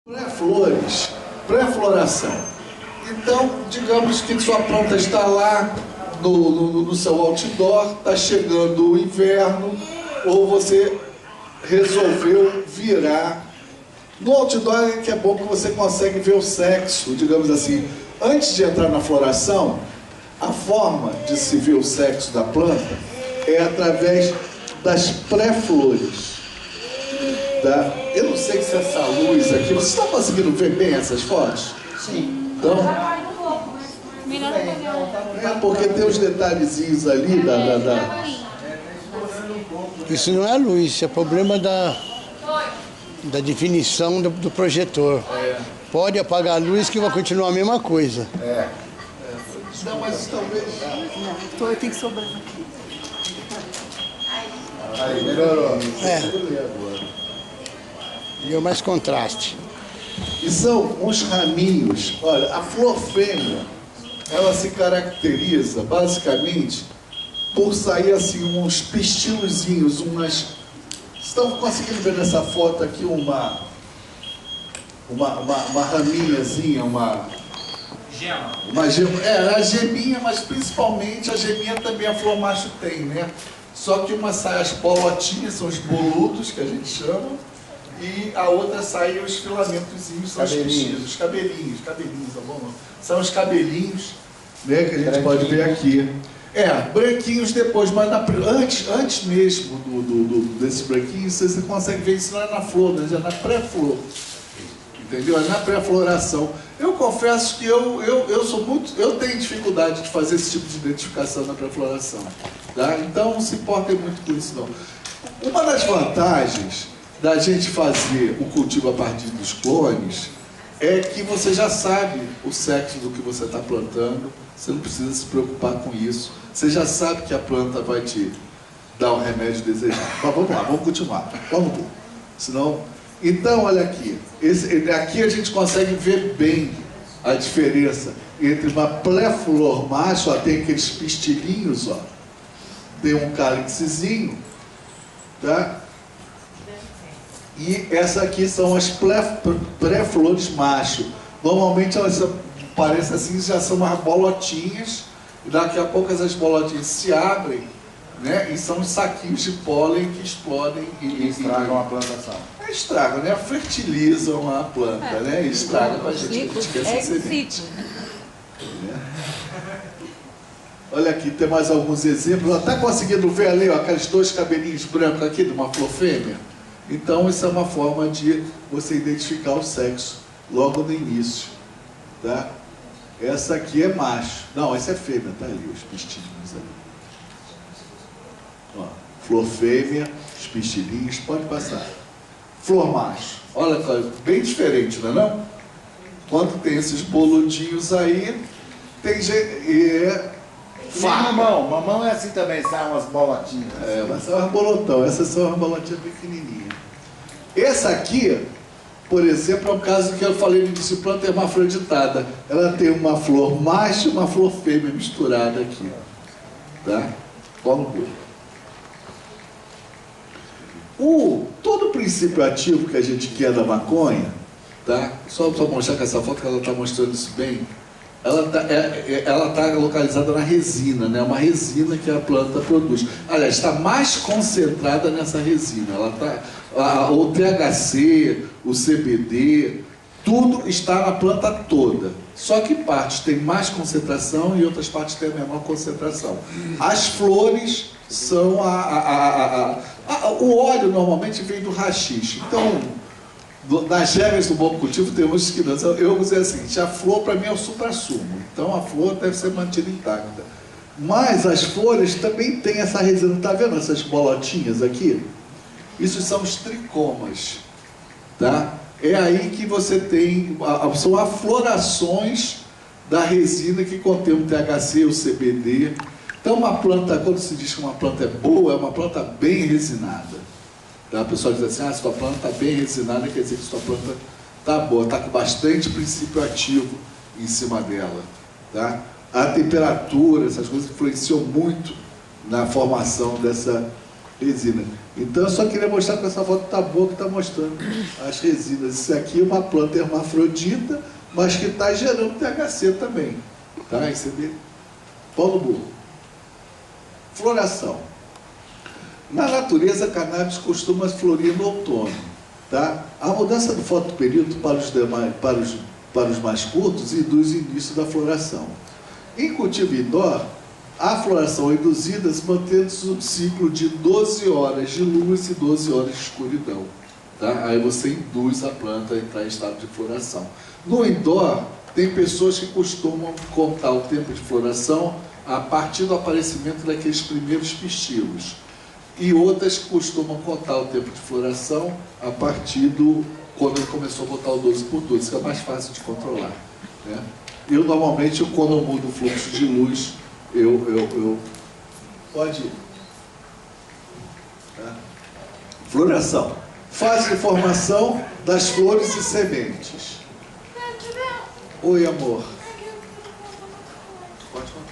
Pré-flores, pré-floração. Então, digamos que sua planta está lá no seu outdoor, está chegando o inverno, ou você resolveu virar. No outdoor é que é bom que você consegue ver o sexo, digamos assim. Antes de entrar na floração, a forma de se ver o sexo da planta é através das pré-flores. Tá? Eu não sei se essa luz aqui... Vocês estão conseguindo ver bem essas fotos? Sim. Então, é porque tem os detalhezinhos ali Isso não é luz, isso é problema da definição do projetor. Pode apagar a luz que vai continuar a mesma coisa. Não, mas talvez... Não, tem que sobrar aqui. Aí, melhorou. Deu mais contraste. E são uns raminhos. Olha, a flor fêmea, ela se caracteriza basicamente por sair assim uns pistilozinhos, umas... Estão conseguindo ver nessa foto aqui uma raminhazinha, uma gema. A geminha, mas principalmente a geminha também a flor macho tem, né? Só que uma sai as bolotinhas, são os boludos que a gente chama, e a outra sai os filamentozinhos, são os cabelinhos, tá bom? São os cabelinhos, né, que a gente pode ver aqui. Branquinhos depois, mas antes mesmo desses branquinhos, você consegue ver isso lá na flor, né, já na pré-flor. Entendeu? Na pré-floração. Eu confesso que eu tenho dificuldade de fazer esse tipo de identificação na pré-floração. Tá? Então não se importem muito com isso não. Uma das vantagens da gente fazer o cultivo a partir dos clones é que você já sabe o sexo do que você está plantando, você não precisa se preocupar com isso, você já sabe que a planta vai te dar o remédio desejado. Mas vamos lá, vamos continuar. Vamos ver. Senão... Então, olha aqui, aqui a gente consegue ver bem a diferença entre uma pré-flor macho, ó, tem aqueles pistilinhos, ó, tem um cálixezinho, tá? E essa aqui são as pré-flores macho. Normalmente elas parecem assim, já são umas bolotinhas, e daqui a pouco essas bolotinhas se abrem, né? E são os saquinhos de pólen que explodem e estragam a plantação. Estragam, né? Fertilizam a planta, né? Estragam para a gente esquecer essa semente. Olha aqui, tem mais alguns exemplos. Está conseguindo ver ali, ó, aqueles dois cabelinhos brancos aqui de uma flor fêmea? Então, isso é uma forma de você identificar o sexo logo no início. Tá? Essa aqui é macho. Não, essa é fêmea, tá ali, os pistilhinhos ali. Ó, flor fêmea, os pistilhinhos, pode passar. Flor macho. Olha, bem diferente, não é não? Quando tem esses boludinhos aí, tem gente... Mamão é assim também, sai umas bolotinhas. Mas é umas bolotão. Essas são umas bolotinhas pequenininhas. Essa aqui, por exemplo, é um caso que eu falei no início, planta hermafroditada. Ela tem uma flor macho e uma flor fêmea misturada aqui. Tá? Vamos ver. Todo o princípio ativo que a gente quer da maconha, tá? Só para mostrar com essa foto que ela está mostrando isso bem, ela tá localizada na resina, né? Uma resina que a planta produz. Aliás, está mais concentrada nessa resina. O THC, o CBD, tudo está na planta toda. Só que partes têm mais concentração e outras partes têm a menor concentração. As flores são o óleo normalmente vem do haxixe. Então, nas regras do bom cultivo tem uns que não. Eu vou dizer assim, a flor para mim é o supra-sumo. Então a flor deve ser mantida intacta. Mas as flores também têm essa resina. Está vendo essas bolotinhas aqui? Isso são os tricomas. Tá? É aí que você tem, são aflorações da resina que contém o THC, o CBD. Então uma planta, quando se diz que uma planta é boa, é uma planta bem resinada. Tá? A pessoa diz assim, se sua planta está bem resinada, quer dizer que sua planta está boa, está com bastante princípio ativo em cima dela. Tá? A temperatura, essas coisas influenciam muito na formação Resina. Então eu só queria mostrar que essa foto tá boa, que está mostrando as resinas. Isso aqui é uma planta hermafrodita, mas que está gerando THC também. Tá? Isso é pau no burro. Floração. Na natureza, a cannabis costuma florir no outono. Tá? A mudança do fotoperíodo para os mais curtos induz o início da floração. Em cultivo indoor, a floração induzida se mantendo-se um ciclo de 12 horas de luz e 12 horas de escuridão. Tá? Aí você induz a planta a entrar em estado de floração. No indoor, tem pessoas que costumam contar o tempo de floração a partir do aparecimento daqueles primeiros pistilos. E outras que costumam contar o tempo de floração a partir do quando ele começou a botar o 12 por 12, que é mais fácil de controlar. Né? Eu, normalmente, quando eu mudo o fluxo de luz, pode ir. Tá? Floração. Fase de formação das flores e sementes. Oi, amor. Pode falar.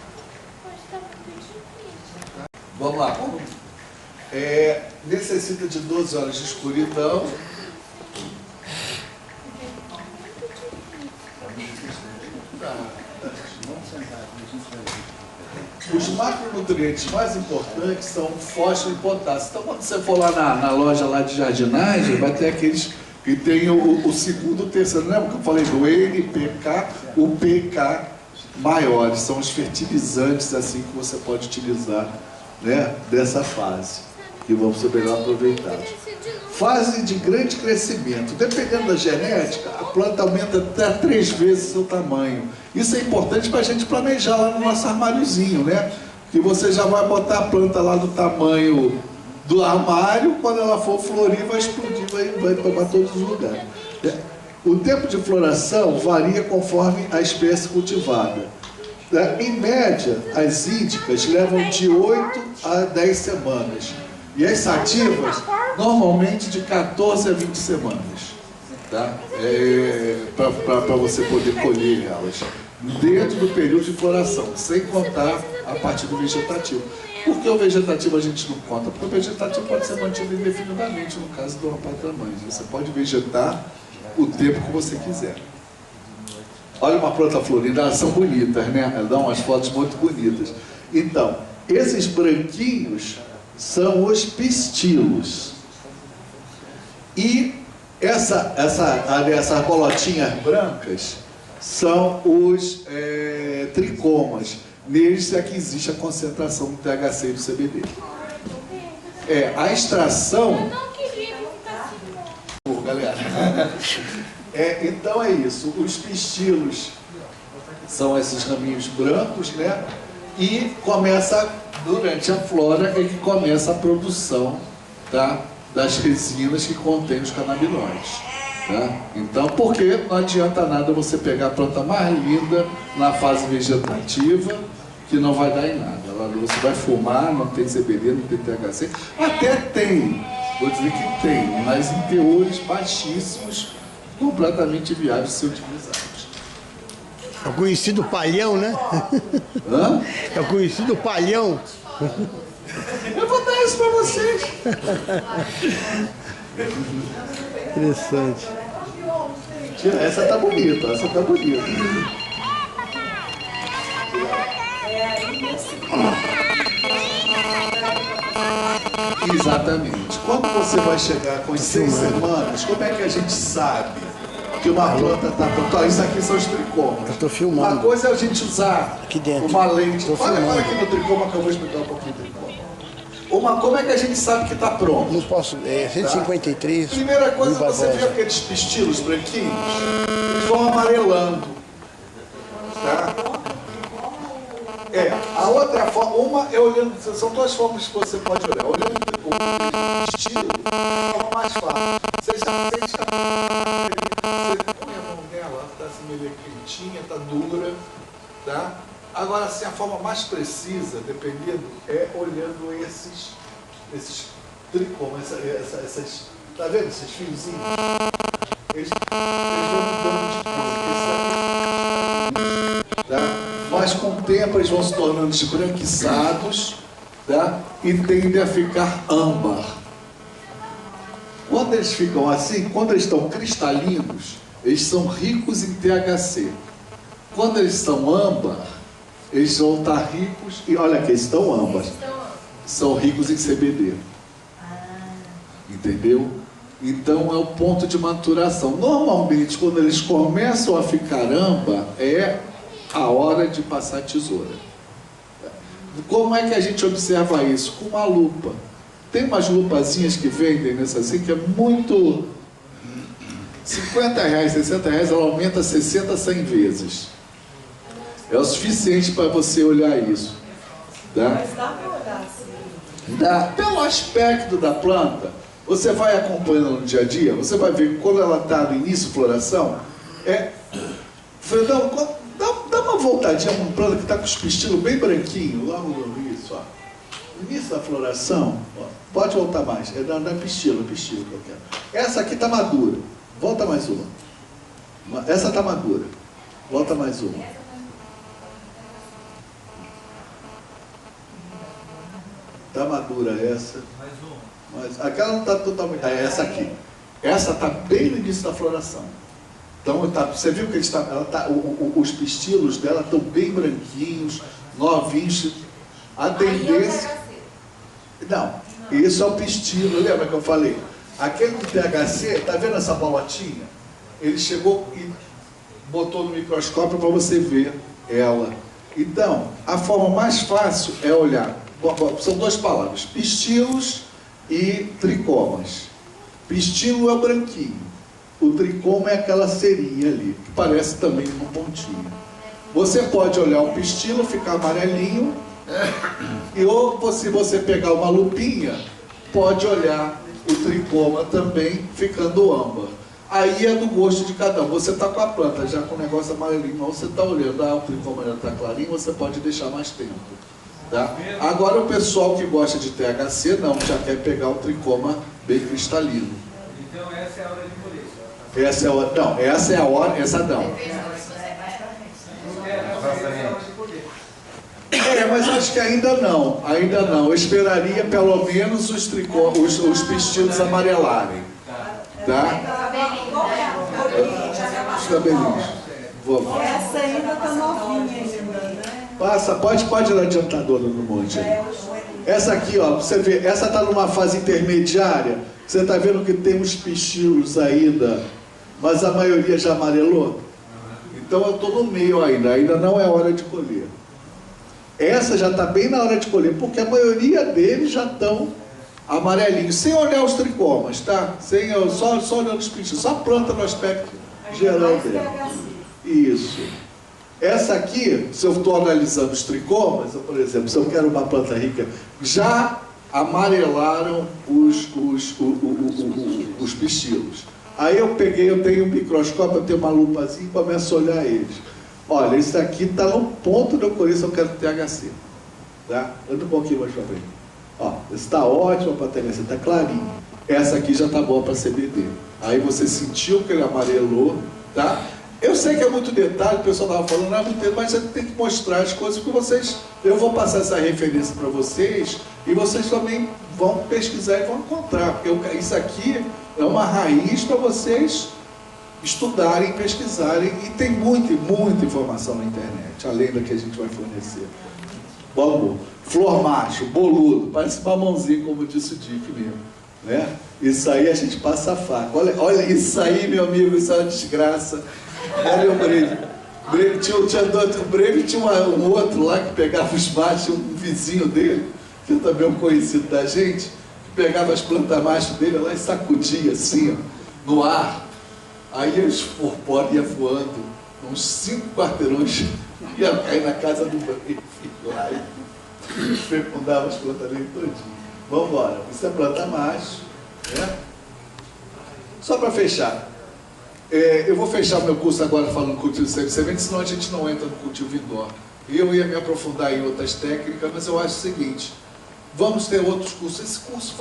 Vamos lá. Necessita de 12 horas de escuridão. Os macronutrientes mais importantes são fósforo e potássio. Então, quando você for lá na loja lá de jardinagem, vai ter aqueles que tem o segundo e o terceiro. Lembra que eu falei do NPK, o PK maiores? São os fertilizantes assim que você pode utilizar, né, dessa fase, que vão ser melhor aproveitados. Fase de grande crescimento. Dependendo da genética, a planta aumenta até 3 vezes o seu tamanho. Isso é importante para a gente planejar lá no nosso armáriozinho, né? Que você já vai botar a planta lá do tamanho do armário, quando ela for florir, vai explodir, vai para todos os lugares. O tempo de floração varia conforme a espécie cultivada. Em média, as índicas levam de 8 a 10 semanas. E as sativas, normalmente de 14 a 20 semanas. Tá? Para você poder colher elas. Dentro do período de floração, sem contar a parte do vegetativo. Por que o vegetativo a gente não conta? Porque o vegetativo pode ser mantido indefinidamente, no caso do apartamento. Você pode vegetar o tempo que você quiser. Olha uma planta florida, elas são bonitas, né? Elas dão umas fotos muito bonitas. Então, esses branquinhos são os pistilos. E essas bolotinhas brancas são os tricomas. Neles é que existe a concentração do THC e do CBD. A extração... galera. Então é isso. Os pistilos são esses raminhos brancos, né? E começa, durante a flora, é que começa a produção, tá, das resinas que contêm os canabinoides. Tá? Então, porque não adianta nada você pegar a planta mais linda na fase vegetativa, que não vai dar em nada. Você vai fumar, não tem CBD, não tem THC. Até tem, vou dizer que tem, mas em teores baixíssimos, completamente viáveis de ser utilizados. É o conhecido palhão, né? Hã? É o conhecido palhão. Eu vou dar isso para vocês. Interessante. Essa tá bonita, essa tá bonita. Exatamente. Quando você vai chegar com as 6 semanas, como é que a gente sabe que uma planta está pronta? Isso aqui são os tricomas. Eu tô filmando. Uma coisa é a gente usar aqui dentro. Uma lente. Tô Olha filmando. aqui no tricoma que eu vou explicar um pouquinho do tricoma. Como é que a gente sabe que está pronto? Não posso. 153. Primeira coisa, Rui você vê Barbosa. aqueles pistilos branquinhos, eles vão amarelando. Tá? A outra forma, uma é olhando, são 2 formas que você pode olhar. Olhando o pistilo, é a forma mais fácil. Você põe a mão nela, está assim meio quentinha, está dura. Tá? Agora, assim, a forma mais precisa, dependendo, é olhando esses tricomas, tá vendo esses fiozinhos? Eles vão mudando de cor. Tá? Mas com o tempo eles vão se tornando esbranquiçados, tá? E tendem a ficar âmbar. Quando eles ficam assim, quando eles estão cristalinos, eles são ricos em THC. Quando eles estão âmbar, eles vão estar ricos, e olha aqui, eles estão âmbar, são ricos em CBD. Entendeu? Então é o ponto de maturação. Normalmente, quando eles começam a ficar âmbar, é a hora de passar a tesoura. Como é que a gente observa isso? Com uma lupa. Tem umas lupazinhas que vendem nessa assim, que é muito... R$50, R$60, ela aumenta 60, 100 vezes. É o suficiente para você olhar isso. Tá? Mas dá para olhar assim. Dá. Pelo aspecto da planta, você vai acompanhando no dia a dia, você vai ver quando ela está no início de floração, Fredão, dá uma voltadinha numa planta que está com os pistilos bem branquinhos, logo no início, ó. No início da floração, ó, pode voltar mais, não é pistilo que eu quero. Essa aqui está madura, volta mais uma. Essa está madura, volta mais uma. Está madura essa. Mais uma. Mas aquela não está totalmente. É essa aqui. Essa está bem no início da floração. Então, você viu que os pistilos dela estão bem branquinhos, novinhos. A tendência. Não, isso é o pistilo. Lembra que eu falei? Aquele do THC, está vendo essa bolotinha? Ele chegou e botou no microscópio para você ver ela. Então, a forma mais fácil é olhar. São duas palavras, pistilos e tricomas. Pistilo é o branquinho, o tricoma é aquela cerinha ali, que parece também um pontinho. Você pode olhar o pistilo, ficar amarelinho, ou se você pegar uma lupinha, pode olhar o tricoma também, ficando âmbar. Aí é do gosto de cada um. Você está com a planta já com o negócio amarelinho, mas você está olhando, o tricoma já está clarinho, você pode deixar mais tempo. Tá? Agora o pessoal que gosta de THC não, já quer pegar o tricoma bem cristalino. Então essa é a hora de colher. Essa é a hora, não, essa é a hora, essa não. Mas acho que ainda não, Eu esperaria pelo menos os pistilos amarelarem. Tá? Os cabelinhos. Essa ainda está novinha ainda, né? Passa, pode ir na adiantadora no monte aí. Essa aqui, ó, você vê, essa está numa fase intermediária. Você está vendo que tem uns pistilos ainda, mas a maioria já amarelou. Então eu estou no meio ainda não é hora de colher. Essa já está bem na hora de colher, porque a maioria deles já estão amarelinhos, sem olhar os tricomas, tá? Só olhando os pistilos, só planta no aspecto geral dela. Isso. Essa aqui, se eu estou analisando os tricomas, por exemplo, se eu quero uma planta rica, já amarelaram os pistilos. Aí eu tenho um microscópio, eu tenho uma lupazinha e começo a olhar eles. Olha, esse aqui está no ponto de eu colher se eu quero THC. Tá? Anda um pouquinho mais para frente. Ó, esse está ótimo para THC, está clarinho. Essa aqui já está boa para CBD. Aí você sentiu que ele amarelou, tá? Eu sei que é muito detalhe, o pessoal estava falando, não é muito detalhe, mas a gente tem que mostrar as coisas, porque eu vou passar essa referência para vocês, e vocês também vão pesquisar e vão encontrar, porque isso aqui é uma raiz para vocês estudarem, pesquisarem, e tem muita informação na internet, além da que a gente vai fornecer. Bom, flor macho, boludo, parece mamãozinho, como disse o Dick mesmo, né? Isso aí a gente passa a faca. Olha isso aí, meu amigo, isso é uma desgraça. Olha o Breve. O Breve tinha um outro lá que pegava os machos, um vizinho dele, que também é um conhecido da gente, que pegava as plantas machos dele lá e sacudia assim, ó, no ar. Aí eles porpora ia voando, uns 5 quarteirões, ia cair na casa do Breve lá e fecundava as plantas dele todinho. Vamos embora. Isso é planta macho, né? Só para fechar. Eu vou fechar o meu curso agora falando cultivo semente, senão a gente não entra no cultivo indoor. Eu ia me aprofundar em outras técnicas, mas eu acho o seguinte, vamos ter outros cursos. Esse curso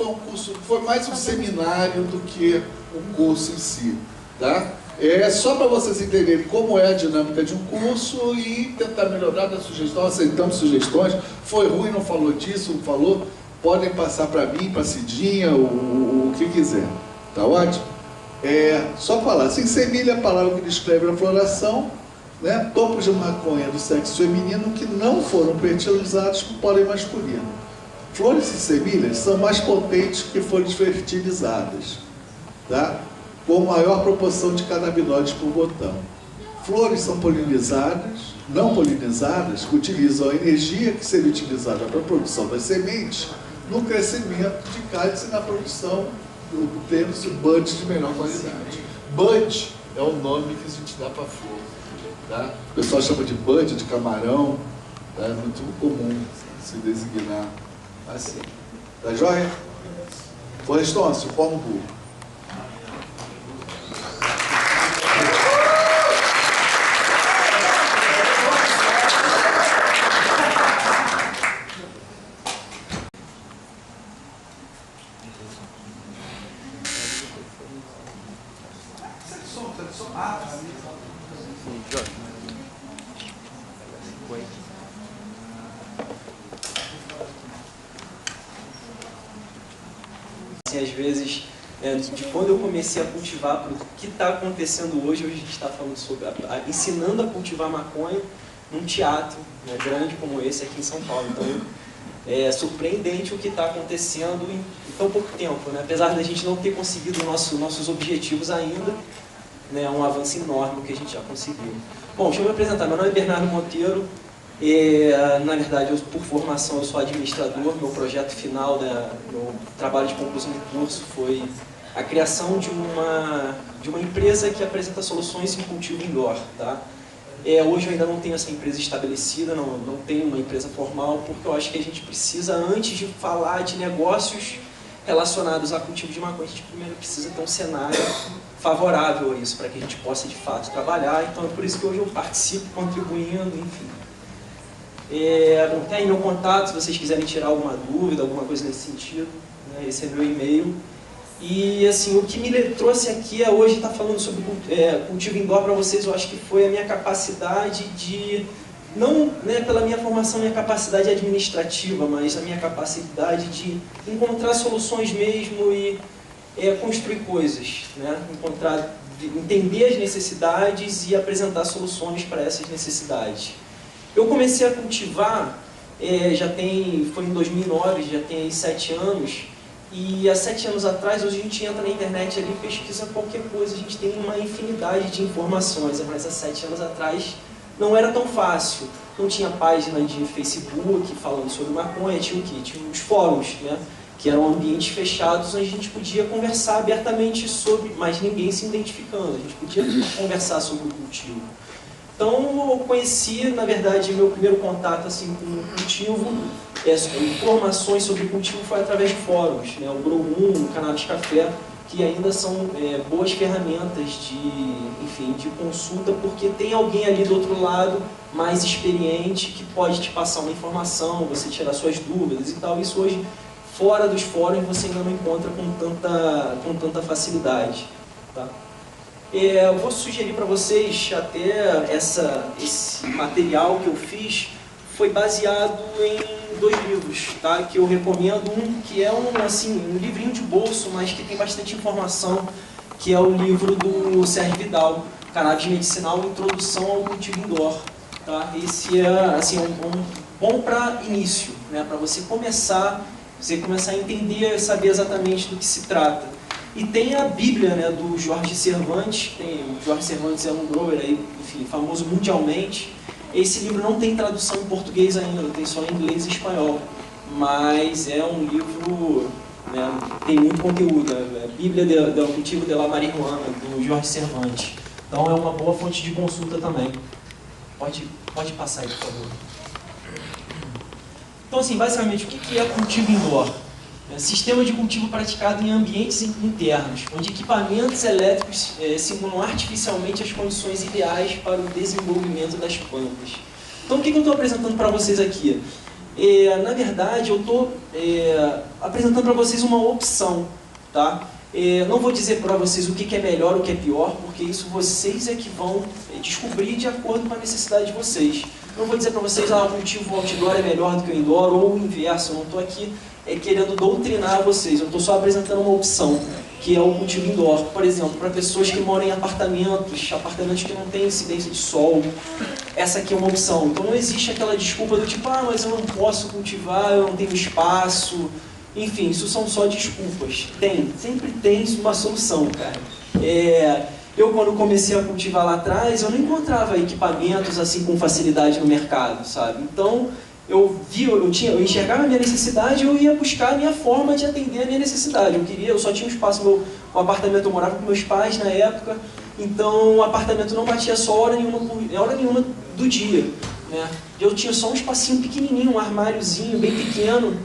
foi mais um seminário do que um curso em si, tá? É só para vocês entenderem como é a dinâmica de um curso e tentar melhorar da sugestão. Aceitamos sugestões. Foi ruim, não falou disso, não falou. Podem passar para mim, para a Cidinha, o que quiser. Tá ótimo? Só falar. Assim, semilha é a palavra que descreve a floração, né? Topos de maconha do sexo feminino que não foram fertilizados por pólen masculino. Flores e semilhas são mais potentes que flores fertilizadas, tá? Com maior proporção de canabinoides por botão. Flores são polinizadas, não polinizadas, que utilizam a energia que seria utilizada para a produção das sementes no crescimento de cálice e na produção do termo-se bud de melhor qualidade. Bud é o nome que a gente dá para a flor. Tá? O pessoal chama de bud, de camarão, tá? É muito comum se designar assim. Tá joia? Florestôncio, como burro. Às vezes, de quando eu comecei a cultivar para o que está acontecendo hoje a gente está falando sobre, ensinando a cultivar maconha num teatro, né, grande como esse aqui em São Paulo. Então, é surpreendente o que está acontecendo em tão pouco tempo, né? Apesar da gente não ter conseguido nossos objetivos ainda, né, é um avanço enorme o que a gente já conseguiu. Bom, deixa eu me apresentar. Meu nome é Bernardo Monteiro. Na verdade, por formação, eu sou administrador. Meu projeto final, né, meu trabalho de conclusão de curso foi a criação de uma empresa que apresenta soluções em cultivo indoor. Tá? Hoje eu ainda não tenho essa empresa estabelecida, não tenho uma empresa formal, porque eu acho que a gente precisa, antes de falar de negócios relacionados a cultivo de maconha, a gente primeiro precisa ter um cenário favorável a isso, para que a gente possa de fato trabalhar. Então é por isso que hoje eu participo, contribuindo, enfim. Bom, tem aí meu contato, se vocês quiserem tirar alguma dúvida, alguma coisa nesse sentido, né, esse é meu e-mail. E assim, o que me trouxe aqui hoje estar falando sobre cultivo indoor para vocês, eu acho que foi a minha capacidade de, não pela minha formação, minha capacidade administrativa, mas a minha capacidade de encontrar soluções mesmo e construir coisas, né? Entender as necessidades e apresentar soluções para essas necessidades. Eu comecei a cultivar, foi em 2009, já tem aí 7 anos, e há 7 anos atrás, hoje a gente entra na internet ali e pesquisa qualquer coisa, a gente tem uma infinidade de informações, mas há 7 anos atrás não era tão fácil. Não tinha página de Facebook falando sobre maconha, tinha o quê? Tinha os fóruns, né? Que eram ambientes fechados onde a gente podia conversar abertamente sobre, mas ninguém se identificando, a gente podia conversar sobre o cultivo. Então eu conheci, na verdade, meu primeiro contato assim, com o cultivo, informações sobre cultivo foi através de fóruns, né? O Grow Room, o Cannabis Café, que ainda são boas ferramentas de consulta, porque tem alguém ali do outro lado mais experiente que pode te passar uma informação, você tirar suas dúvidas e tal. Isso hoje, fora dos fóruns, você ainda não encontra com tanta facilidade. Tá? Eu vou sugerir para vocês, até esse material que eu fiz foi baseado em 2 livros, tá? Que eu recomendo. Um que é um livrinho de bolso, mas que tem bastante informação, que é o livro do Sérgio Vidal, Cannabis Medicinal, Introdução ao Cultivo Indoor. Tá? Esse é bom para início, né? Para você começar a entender, saber exatamente do que se trata. E tem a Bíblia, né, do Jorge Cervantes. O Jorge Cervantes é um grower aí, enfim, famoso mundialmente. Esse livro não tem tradução em português ainda, tem só em inglês e espanhol. Mas é um livro, né, tem muito conteúdo. A Bíblia do Cultivo de la Marihuana, do Jorge Cervantes. Então é uma boa fonte de consulta também. Pode passar aí, por favor. Então, assim, basicamente, o que é cultivo indoor? Sistema de cultivo praticado em ambientes internos, onde equipamentos elétricos simulam artificialmente as condições ideais para o desenvolvimento das plantas. Então, o que eu estou apresentando para vocês aqui? Na verdade, eu estou apresentando para vocês uma opção. Tá? Não vou dizer para vocês o que é melhor, o que é pior, porque isso vocês é que vão descobrir de acordo com a necessidade de vocês. Não vou dizer para vocês, o cultivo outdoor é melhor do que o indoor, ou o inverso. Eu não estou aqui querendo doutrinar vocês, eu estou só apresentando uma opção, que é o cultivo indoor. Por exemplo, para pessoas que moram em apartamentos que não têm incidência de sol, essa aqui é uma opção. Então não existe aquela desculpa do tipo, mas eu não posso cultivar, eu não tenho espaço. Enfim, isso são só desculpas. Sempre tem uma solução, cara. Eu, quando comecei a cultivar lá atrás, eu não encontrava equipamentos assim com facilidade no mercado, sabe? Então, eu enxergava a minha necessidade e eu ia buscar a minha forma de atender a minha necessidade. Eu só tinha um espaço, o apartamento, eu morava com meus pais na época, então o apartamento não batia só hora nenhuma do dia, né? Eu tinha só um espacinho pequenininho, um armáriozinho bem pequeno,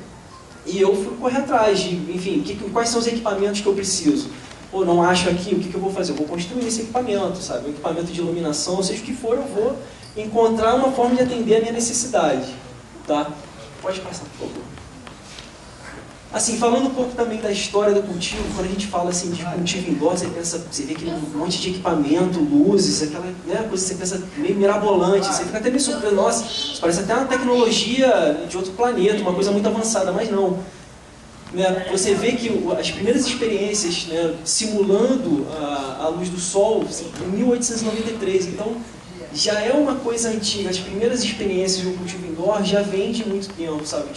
e eu fui correr atrás de, enfim, quais são os equipamentos que eu preciso. Não acho aqui, o que eu vou fazer? Eu vou construir esse equipamento, sabe? Um equipamento de iluminação, seja o que for, eu vou encontrar uma forma de atender a minha necessidade, tá? Pode passar, por favor. Assim, falando um pouco também da história do cultivo, quando a gente fala assim de cultivo indoor, você vê aquele monte de equipamento, luzes, aquela coisa que você pensa meio mirabolante, você fica até meio surpreso, nossa, isso parece até uma tecnologia de outro planeta, uma coisa muito avançada, mas não. Você vê que as primeiras experiências, simulando a luz do sol, em 1893, então já é uma coisa antiga. As primeiras experiências do cultivo indoor já vêm de muito tempo, sabe?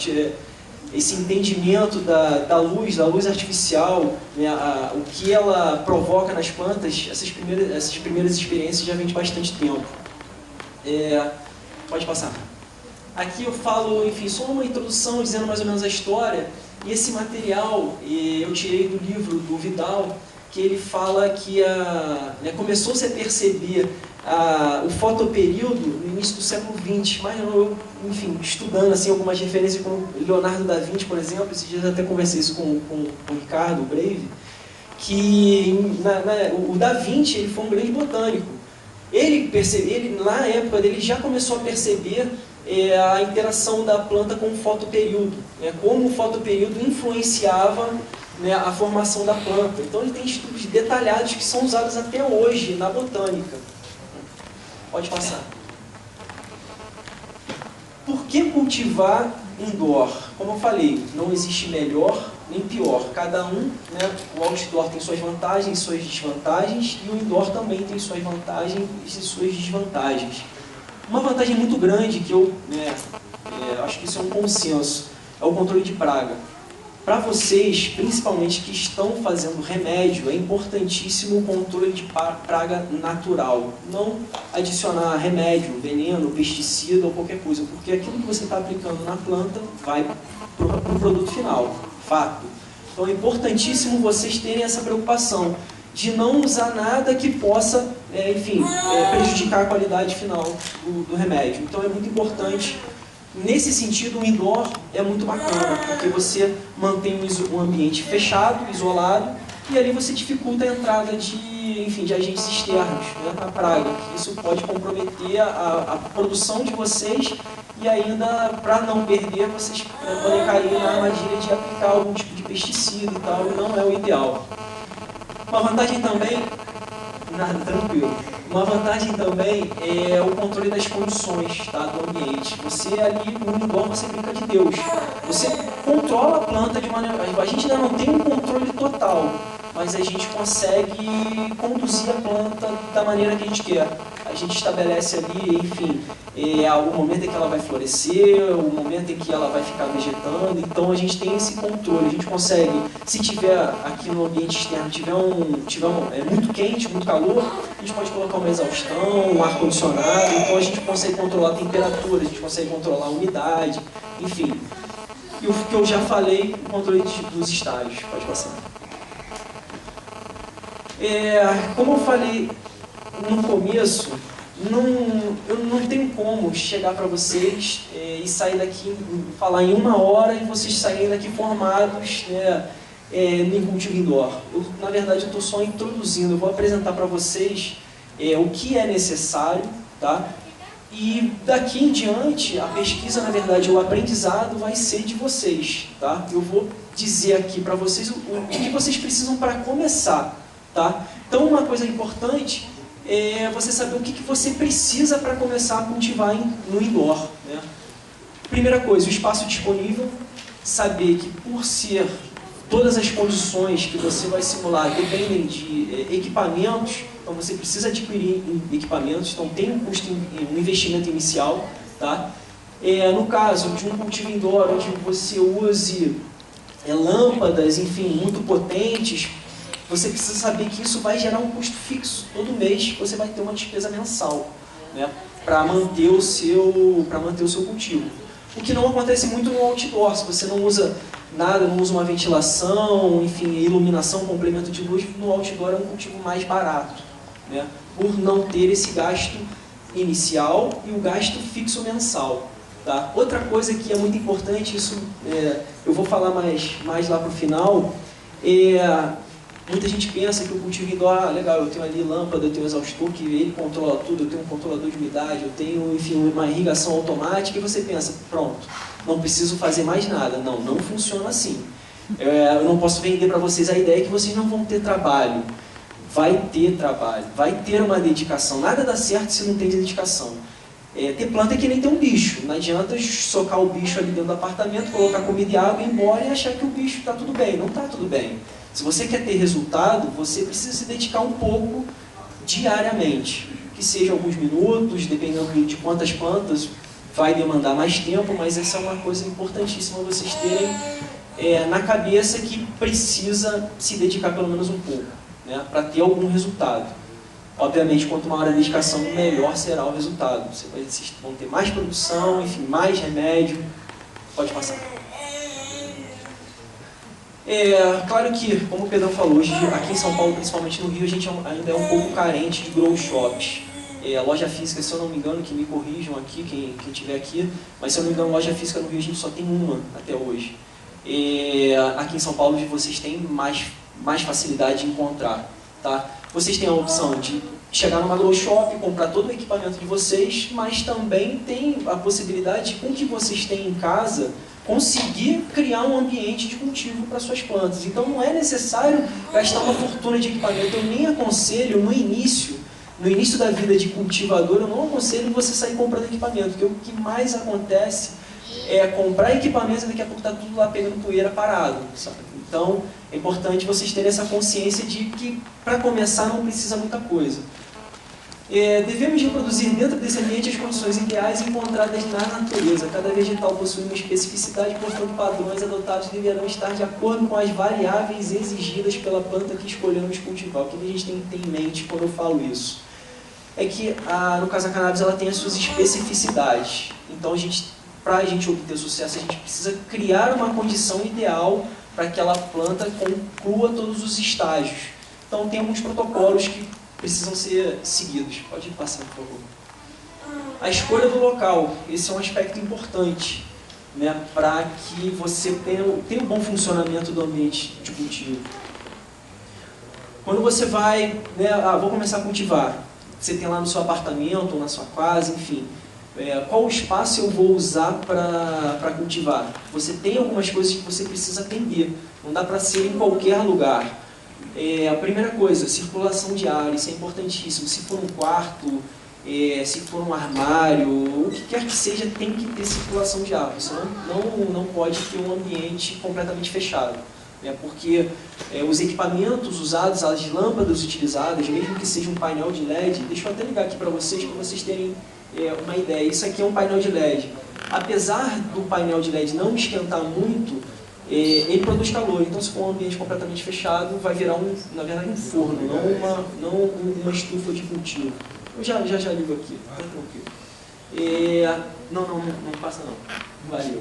Esse entendimento da luz artificial, o que ela provoca nas plantas, essas primeiras experiências já vêm de bastante tempo. Pode passar. Aqui eu falo, enfim, só uma introdução dizendo mais ou menos a história. E esse material eu tirei do livro do Vidal, que ele fala que começou-se a perceber o fotoperíodo no início do século XX, mas eu, enfim, estudando assim, algumas referências com Leonardo da Vinci, por exemplo, esses dias eu até conversei isso com o Ricardo, o Brave, que o da Vinci ele foi um grande botânico. Ele, na época dele, já começou a perceber a interação da planta com o fotoperíodo, como o fotoperíodo influenciava a formação da planta. Então ele tem estudos detalhados que são usados até hoje na botânica. Pode passar. Por que cultivar indoor? Como eu falei, não existe melhor nem pior. Cada um, o outdoor tem suas vantagens e suas desvantagens, e o indoor também tem suas vantagens e suas desvantagens. Uma vantagem muito grande que eu acho que isso é um consenso, é o controle de praga. Para vocês, principalmente que estão fazendo remédio, é importantíssimo o controle de praga natural. Não adicionar remédio, veneno, pesticida ou qualquer coisa, porque aquilo que você está aplicando na planta vai para o produto final, fato. Então é importantíssimo vocês terem essa preocupação de não usar nada que possa, prejudicar a qualidade final do remédio. Então é muito importante. Nesse sentido, o indoor é muito bacana, porque você mantém um ambiente fechado, isolado, e ali você dificulta a entrada de agentes externos, na praga. Isso pode comprometer a produção de vocês, e ainda, para não perder, vocês podem cair na armadilha de aplicar algum tipo de pesticida e tal, e não é o ideal. Uma vantagem também, tranquilo. Uma vantagem também é o controle das condições, do ambiente. Você ali no indoor você brinca de Deus. Você controla a planta de maneira... A gente ainda não tem um controle total, mas a gente consegue conduzir a planta da maneira que a gente quer. A gente estabelece ali, enfim, o momento em que ela vai florescer, o momento em que ela vai ficar vegetando. Então a gente tem esse controle. A gente consegue, se tiver aqui no ambiente externo, tiver muito quente, muito calor, a gente pode colocar uma exaustão, um ar-condicionado. Então a gente consegue controlar a temperatura, a gente consegue controlar a umidade, enfim. E o que eu já falei, o controle dos estágios. Pode passar. Como eu falei no começo, eu não tenho como chegar para vocês e sair daqui, falar em 1 hora e vocês saírem daqui formados em cultivo indoor. Na verdade, eu estou só introduzindo, eu vou apresentar para vocês o que é necessário, tá? E daqui em diante, a pesquisa, na verdade, o aprendizado vai ser de vocês, tá? Eu vou dizer aqui para vocês o que vocês precisam para começar, tá? Então, uma coisa importante é você saber o que você precisa para começar a cultivar no indoor, né? Primeira coisa, o espaço disponível, saber que por ser todas as condições que você vai simular dependem de equipamentos, então você precisa adquirir equipamentos, então tem um custo, um investimento inicial, tá? No caso de um cultivo indoor, onde você use lâmpadas, enfim, muito potentes, você precisa saber que isso vai gerar um custo fixo. Todo mês você vai ter uma despesa mensal, né, para manter o seu cultivo. O que não acontece muito no outdoor. Se você não usa nada, não usa uma ventilação, enfim, iluminação, complemento de luz, no outdoor é um cultivo mais barato, né, por não ter esse gasto inicial e o gasto fixo mensal. Tá? Outra coisa que é muito importante, isso eu vou falar mais lá para o final, muita gente pensa que o cultivo indoor, legal, eu tenho ali lâmpada, eu tenho exaustor, que ele controla tudo, eu tenho um controlador de umidade, eu tenho, enfim, uma irrigação automática, e você pensa, pronto, não preciso fazer mais nada. Não, não funciona assim. Eu não posso vender para vocês a ideia que vocês não vão ter trabalho. Vai ter trabalho, vai ter uma dedicação. Nada dá certo se não tem dedicação. Ter planta é que nem ter um bicho. Não adianta socar o bicho ali dentro do apartamento, colocar comida e água e ir embora e achar que o bicho está tudo bem. Não está tudo bem. Se você quer ter resultado, você precisa se dedicar um pouco diariamente. Que seja alguns minutos, dependendo de quantas plantas, vai demandar mais tempo, mas essa é uma coisa importantíssima vocês terem na cabeça, que precisa se dedicar pelo menos um pouco, né, para ter algum resultado. Obviamente, quanto maior a dedicação, melhor será o resultado. Vocês vão ter mais produção, enfim, mais remédio. Pode passar. Claro que, como o Pedrão falou, hoje aqui em São Paulo, principalmente no Rio, a gente ainda é um pouco carente de grow shops. Loja física, se eu não me engano, que me corrijam aqui, quem estiver aqui, mas se eu não me engano, loja física no Rio a gente só tem uma até hoje. Aqui em São Paulo vocês têm mais facilidade de encontrar, tá? Vocês têm a opção de chegar numa grow shop, comprar todo o equipamento de vocês, mas também tem a possibilidade de, com o que vocês têm em casa, conseguir criar um ambiente de cultivo para suas plantas. Então não é necessário gastar uma fortuna de equipamento. Eu nem aconselho no início da vida de cultivador, eu não aconselho você sair comprando equipamento, porque o que mais acontece é comprar equipamento e daqui a pouco está tudo lá pegando poeira parado, sabe? Então é importante vocês terem essa consciência de que para começar não precisa muita coisa. Devemos reproduzir dentro desse ambiente as condições ideais encontradas na natureza. Cada vegetal possui uma especificidade, portanto padrões adotados deverão estar de acordo com as variáveis exigidas pela planta que escolhemos cultivar. O que a gente tem que ter em mente quando eu falo isso? É que, no caso da cannabis, ela tem as suas especificidades. Então, para a gente obter sucesso, a gente precisa criar uma condição ideal para que aquela planta conclua todos os estágios. Então, tem alguns protocolos que precisam ser seguidos. Pode passar, por favor. A escolha do local. Esse é um aspecto importante, né, para que você tenha um bom funcionamento do ambiente de cultivo. Quando você vai, vou começar a cultivar, você tem lá no seu apartamento ou na sua casa, enfim, qual espaço eu vou usar para cultivar? Você tem algumas coisas que você precisa atender, não dá para ser em qualquer lugar. A primeira coisa, circulação de ar, isso é importantíssimo. Se for um quarto, se for um armário, o que quer que seja, tem que ter circulação de ar. Você não pode ter um ambiente completamente fechado, né? Porque os equipamentos usados, as lâmpadas utilizadas, mesmo que seja um painel de LED, deixa eu até ligar aqui para vocês terem uma ideia. Isso aqui é um painel de LED. Apesar do painel de LED não esquentar muito, ele produz calor. Então, se for um ambiente completamente fechado, vai virar na verdade um forno, não uma estufa de cultivo. Eu já ligo aqui, tá tranquilo. Não passa não. Valeu.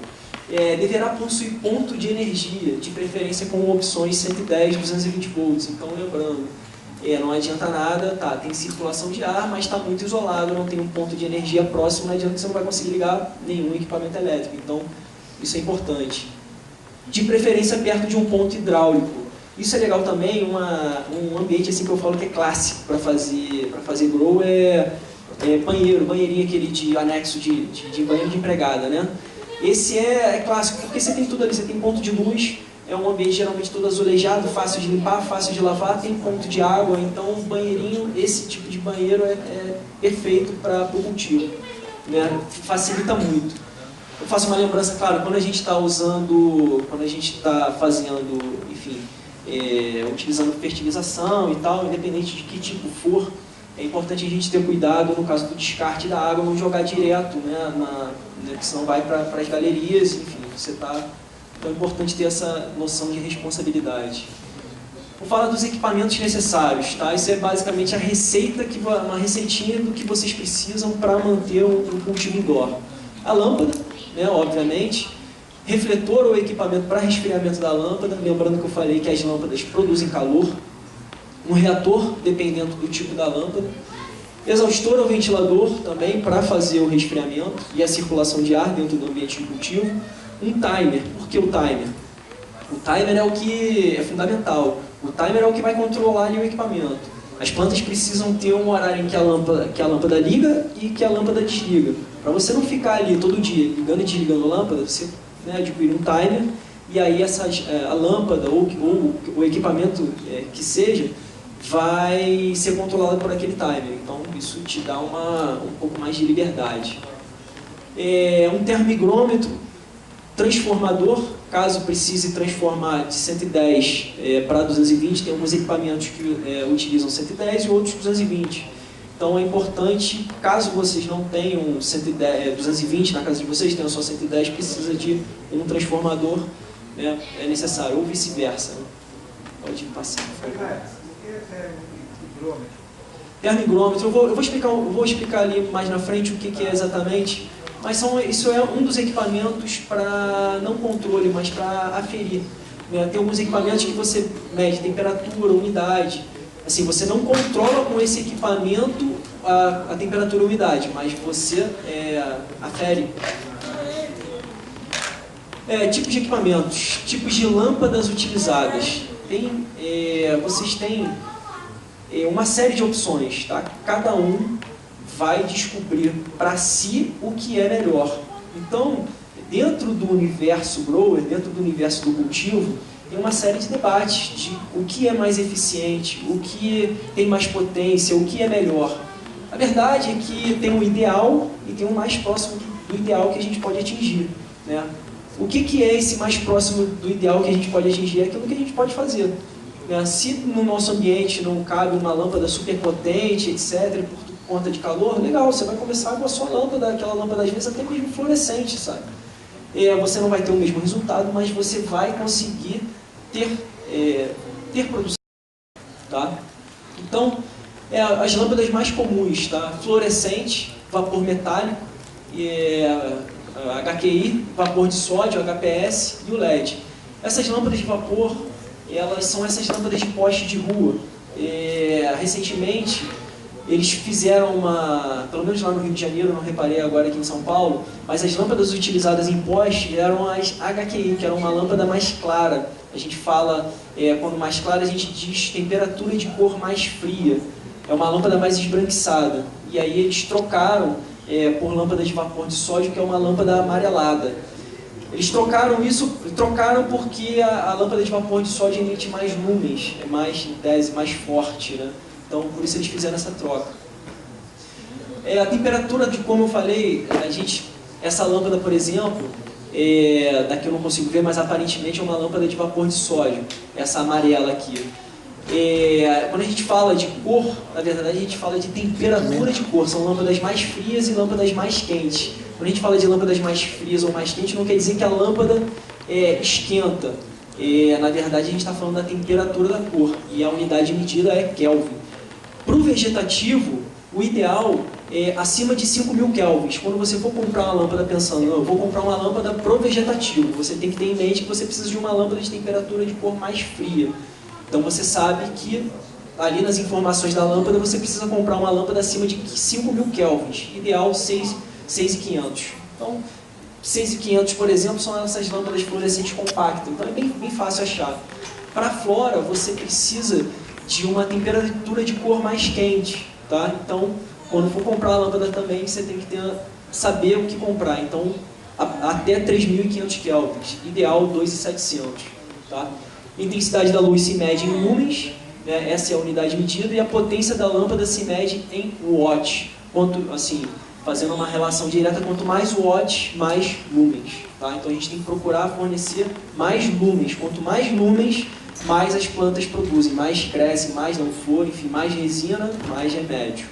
Deverá possuir ponto de energia, de preferência com opções 110, 220 volts. Então, lembrando, não adianta nada, tem circulação de ar, mas está muito isolado, não tem um ponto de energia próximo, não adianta que você não vai conseguir ligar nenhum equipamento elétrico. Então, isso é importante. De preferência perto de um ponto hidráulico. Isso é legal também, um ambiente assim que eu falo que é clássico para fazer grow, banheirinho aquele de anexo de banheiro de empregada, né? Esse é clássico, porque você tem tudo ali, você tem ponto de luz, é um ambiente geralmente todo azulejado, fácil de limpar, fácil de lavar, tem ponto de água, então o banheirinho, esse tipo de banheiro é perfeito para o cultivo, né? Facilita muito. Eu faço uma lembrança, claro, quando a gente está usando, quando a gente está fazendo, enfim, utilizando fertilização e tal, independente de que tipo for, é importante a gente ter cuidado no caso do descarte da água, não jogar direto, né, porque senão vai para as galerias, enfim, você está... Então é importante ter essa noção de responsabilidade. Vou falar dos equipamentos necessários, tá? Isso é basicamente a receita, uma receitinha do que vocês precisam para manter um cultivo indoor. A lâmpada, né, obviamente, refletor ou equipamento para resfriamento da lâmpada, lembrando que eu falei que as lâmpadas produzem calor, um reator, dependendo do tipo da lâmpada, exaustor ou ventilador também para fazer o resfriamento e a circulação de ar dentro do ambiente de cultivo, um timer. Por que o timer? O timer é o que é fundamental. O timer é o que vai controlar ali o equipamento. As plantas precisam ter um horário em que a lâmpada liga e que a lâmpada desliga. Para você não ficar ali todo dia ligando e desligando a lâmpada, você, né, adquire um timer e aí a lâmpada ou o equipamento que seja vai ser controlado por aquele timer. Então isso te dá um pouco mais de liberdade. Um termohigrômetro, transformador, caso precise transformar de 110 para 220, tem alguns equipamentos que utilizam 110 e outros 220. Então é importante, caso vocês não tenham 220 na casa de vocês, tenham só 110, precisa de um transformador, né, é necessário, ou vice-versa. Né? Pode passar, por favor. Termohigrômetro, eu vou explicar ali mais na frente o que é exatamente. Mas isso é um dos equipamentos para, não controle, mas para aferir. Né? Tem alguns equipamentos que você mede temperatura, umidade. Assim, você não controla com esse equipamento a temperatura e a umidade, mas você afere. Tipos de equipamentos, tipos de lâmpadas utilizadas. Vocês têm uma série de opções, tá? Cada um vai descobrir para si o que é melhor. Então, dentro do universo grower, dentro do universo do cultivo, tem uma série de debates de o que é mais eficiente, o que tem mais potência, o que é melhor. A verdade é que tem um ideal e tem um mais próximo do ideal que a gente pode atingir, né? O que é esse mais próximo do ideal que a gente pode atingir? É aquilo que a gente pode fazer. Né? Se no nosso ambiente não cabe uma lâmpada super potente, etc., por conta de calor, legal, você vai começar com a sua lâmpada, aquela lâmpada às vezes até mesmo fluorescente, sabe? Você não vai ter o mesmo resultado, mas você vai conseguir ter produção, tá? Então, as lâmpadas mais comuns, tá? Fluorescente, vapor metálico, HQI, vapor de sódio, HPS e o LED. Essas lâmpadas de vapor, elas são essas lâmpadas de poste de rua. Recentemente, eles fizeram pelo menos lá no Rio de Janeiro, não reparei agora aqui em São Paulo, mas as lâmpadas utilizadas em poste eram as HQI, que era uma lâmpada mais clara. A gente fala, quando mais clara, a gente diz temperatura de cor mais fria. É uma lâmpada mais esbranquiçada. E aí eles trocaram por lâmpada de vapor de sódio, que é uma lâmpada amarelada. Eles trocaram porque a lâmpada de vapor de sódio emite mais lumens, é mais, em tese, mais forte, né? Então, por isso eles fizeram essa troca. A temperatura, como eu falei, essa lâmpada, por exemplo, daqui eu não consigo ver, mas aparentemente é uma lâmpada de vapor de sódio, essa amarela aqui. Quando a gente fala de cor, na verdade a gente fala de temperatura de cor, são lâmpadas mais frias e lâmpadas mais quentes. Quando a gente fala de lâmpadas mais frias ou mais quentes, não quer dizer que a lâmpada esquenta. Na verdade a gente está falando da temperatura da cor, e a unidade medida é Kelvin. Para o vegetativo, o ideal é acima de 5.000 kelvins. Quando você for comprar uma lâmpada pensando, eu vou comprar uma lâmpada pro vegetativo, você tem que ter em mente que você precisa de uma lâmpada de temperatura de cor mais fria. Então você sabe que ali nas informações da lâmpada você precisa comprar uma lâmpada acima de 5.000 kelvins. Ideal 6.500. Então 6.500, por exemplo, são essas lâmpadas fluorescentes compactas. Então é bem fácil achar. Para fora você precisa de uma temperatura de cor mais quente, tá? Então, quando for comprar a lâmpada também, você tem que saber o que comprar. Então, até 3.500 kelvins, ideal 2.700. Tá? A intensidade da luz se mede em lumens, né? Essa é a unidade medida, e a potência da lâmpada se mede em watts. Quanto, assim, fazendo uma relação direta, quanto mais watts, mais lumens. Tá? Então a gente tem que procurar fornecer mais lumens. Quanto mais lumens, mais as plantas produzem, mais crescem, mais dão flor, enfim, mais resina, mais remédio.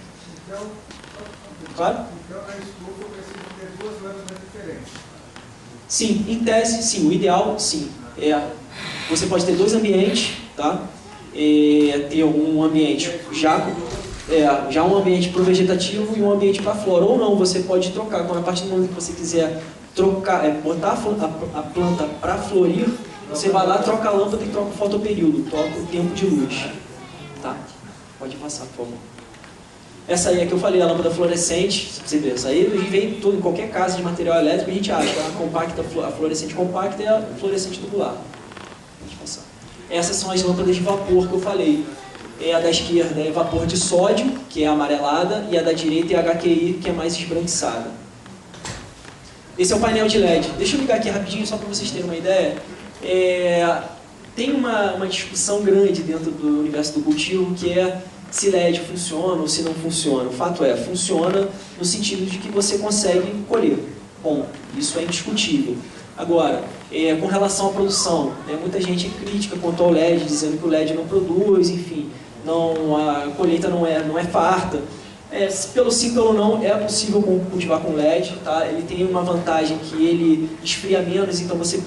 Claro? Então a estufa precisa ter duas lâmpadas diferentes. Sim, em tese, sim. O ideal, sim. Você pode ter dois ambientes, tá? Ter um ambiente já um ambiente para o vegetativo e um ambiente para a flora. Ou não, você pode trocar. Quando a partir do momento que você quiser trocar, botar a planta para florir, você vai lá, troca a lâmpada e troca o fotoperíodo, troca o tempo de luz. Tá? Pode passar, por favor. Essa aí é que eu falei, a lâmpada fluorescente, você vê, essa aí vem em qualquer casa de material elétrico, a gente acha, a fluorescente compacta e a fluorescente tubular. Pode passar. Essas são as lâmpadas de vapor que eu falei. A da esquerda é vapor de sódio, que é amarelada, e a da direita é HQI, que é mais esbranquiçada. Esse é o painel de LED. Deixa eu ligar aqui rapidinho, só para vocês terem uma ideia. Tem uma discussão grande dentro do universo do cultivo, que é se LED funciona ou se não funciona. O fato é, funciona no sentido de que você consegue colher. Bom, isso é indiscutível. Agora, com relação à produção, muita gente crítica quanto ao LED, dizendo que o LED não produz, enfim, a colheita não é farta. Pelo sim, pelo não, é possível cultivar com LED, tá? Ele tem uma vantagem que ele esfria menos, então você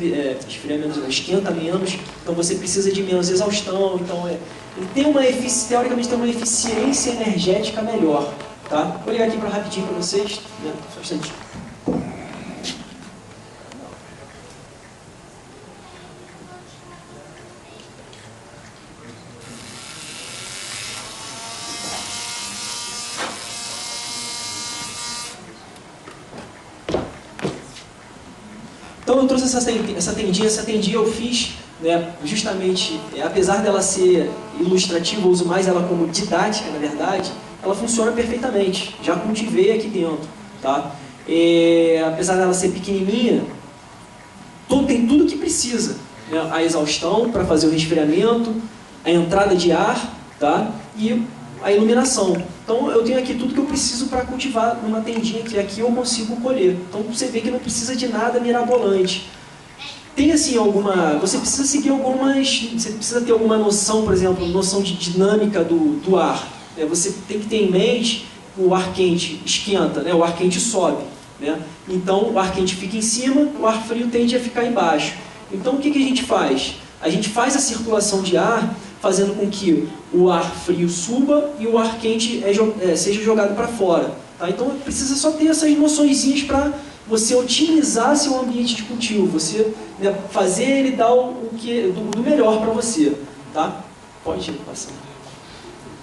esquenta menos, então você precisa de menos exaustão, então ele tem teoricamente tem uma eficiência energética melhor, tá? Vou ligar aqui rapidinho para vocês, né? Só um instantinho. Então eu trouxe essa tendinha eu fiz, né, justamente, apesar dela ser ilustrativa, eu uso mais ela como didática, na verdade, ela funciona perfeitamente, já cultivei aqui dentro, tá? Apesar dela ser pequenininha, tem tudo que precisa, né? A exaustão para fazer o resfriamento, a entrada de ar, tá? E a iluminação. Então eu tenho aqui tudo que eu preciso para cultivar numa tendinha que aqui eu consigo colher. Então você vê que não precisa de nada mirabolante. Tem assim você precisa seguir você precisa ter alguma noção, por exemplo, noção de dinâmica do ar. Você tem que ter em mente que o ar quente esquenta, né? O ar quente sobe, né? Então o ar quente fica em cima, o ar frio tende a ficar embaixo. Então o que a gente faz? A gente faz a circulação de ar fazendo com que o ar frio suba e o ar quente seja jogado para fora. Tá? Então precisa só ter essas noçõezinhas para você otimizar seu ambiente de cultivo, você, né, fazer ele dar do melhor para você. Tá? Pode ir passando.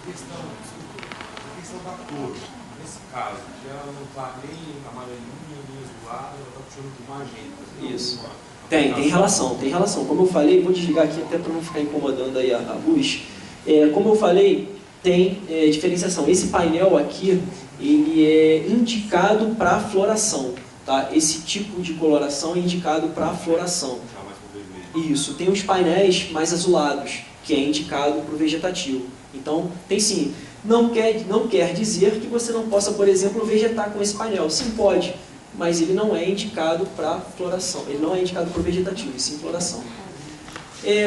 A questão da cor, nesse caso, que ela não está nem amarelinha, nem azulada, ela está puxando de magenta. Isso. Tem relação. Como eu falei, vou desligar aqui até para não ficar incomodando aí a luz. Como eu falei, tem diferenciação. Esse painel aqui, ele é indicado para floração. Tá? Esse tipo de coloração é indicado para floração. Isso. Tem os painéis mais azulados, que é indicado para o vegetativo. Então, tem sim. Não quer dizer que você não possa, por exemplo, vegetar com esse painel. Sim, pode. Mas ele não é indicado para floração, ele não é indicado para o vegetativo, e sim floração.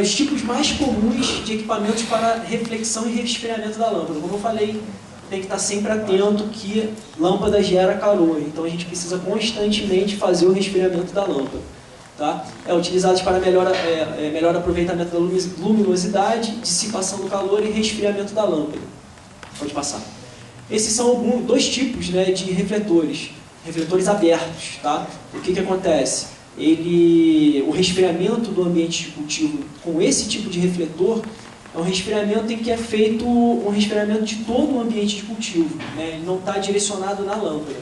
Os tipos mais comuns de equipamentos para reflexão e resfriamento da lâmpada. Como eu falei, tem que estar sempre atento que lâmpada gera calor, então a gente precisa constantemente fazer o resfriamento da lâmpada. Tá? Utilizados para melhor aproveitamento da luminosidade, dissipação do calor e resfriamento da lâmpada. Pode passar. Esses são dois tipos, né, de refletores abertos, tá? O que acontece? O resfriamento do ambiente de cultivo com esse tipo de refletor é um resfriamento em que é feito um resfriamento de todo o ambiente de cultivo, né? Ele não está direcionado na lâmpada.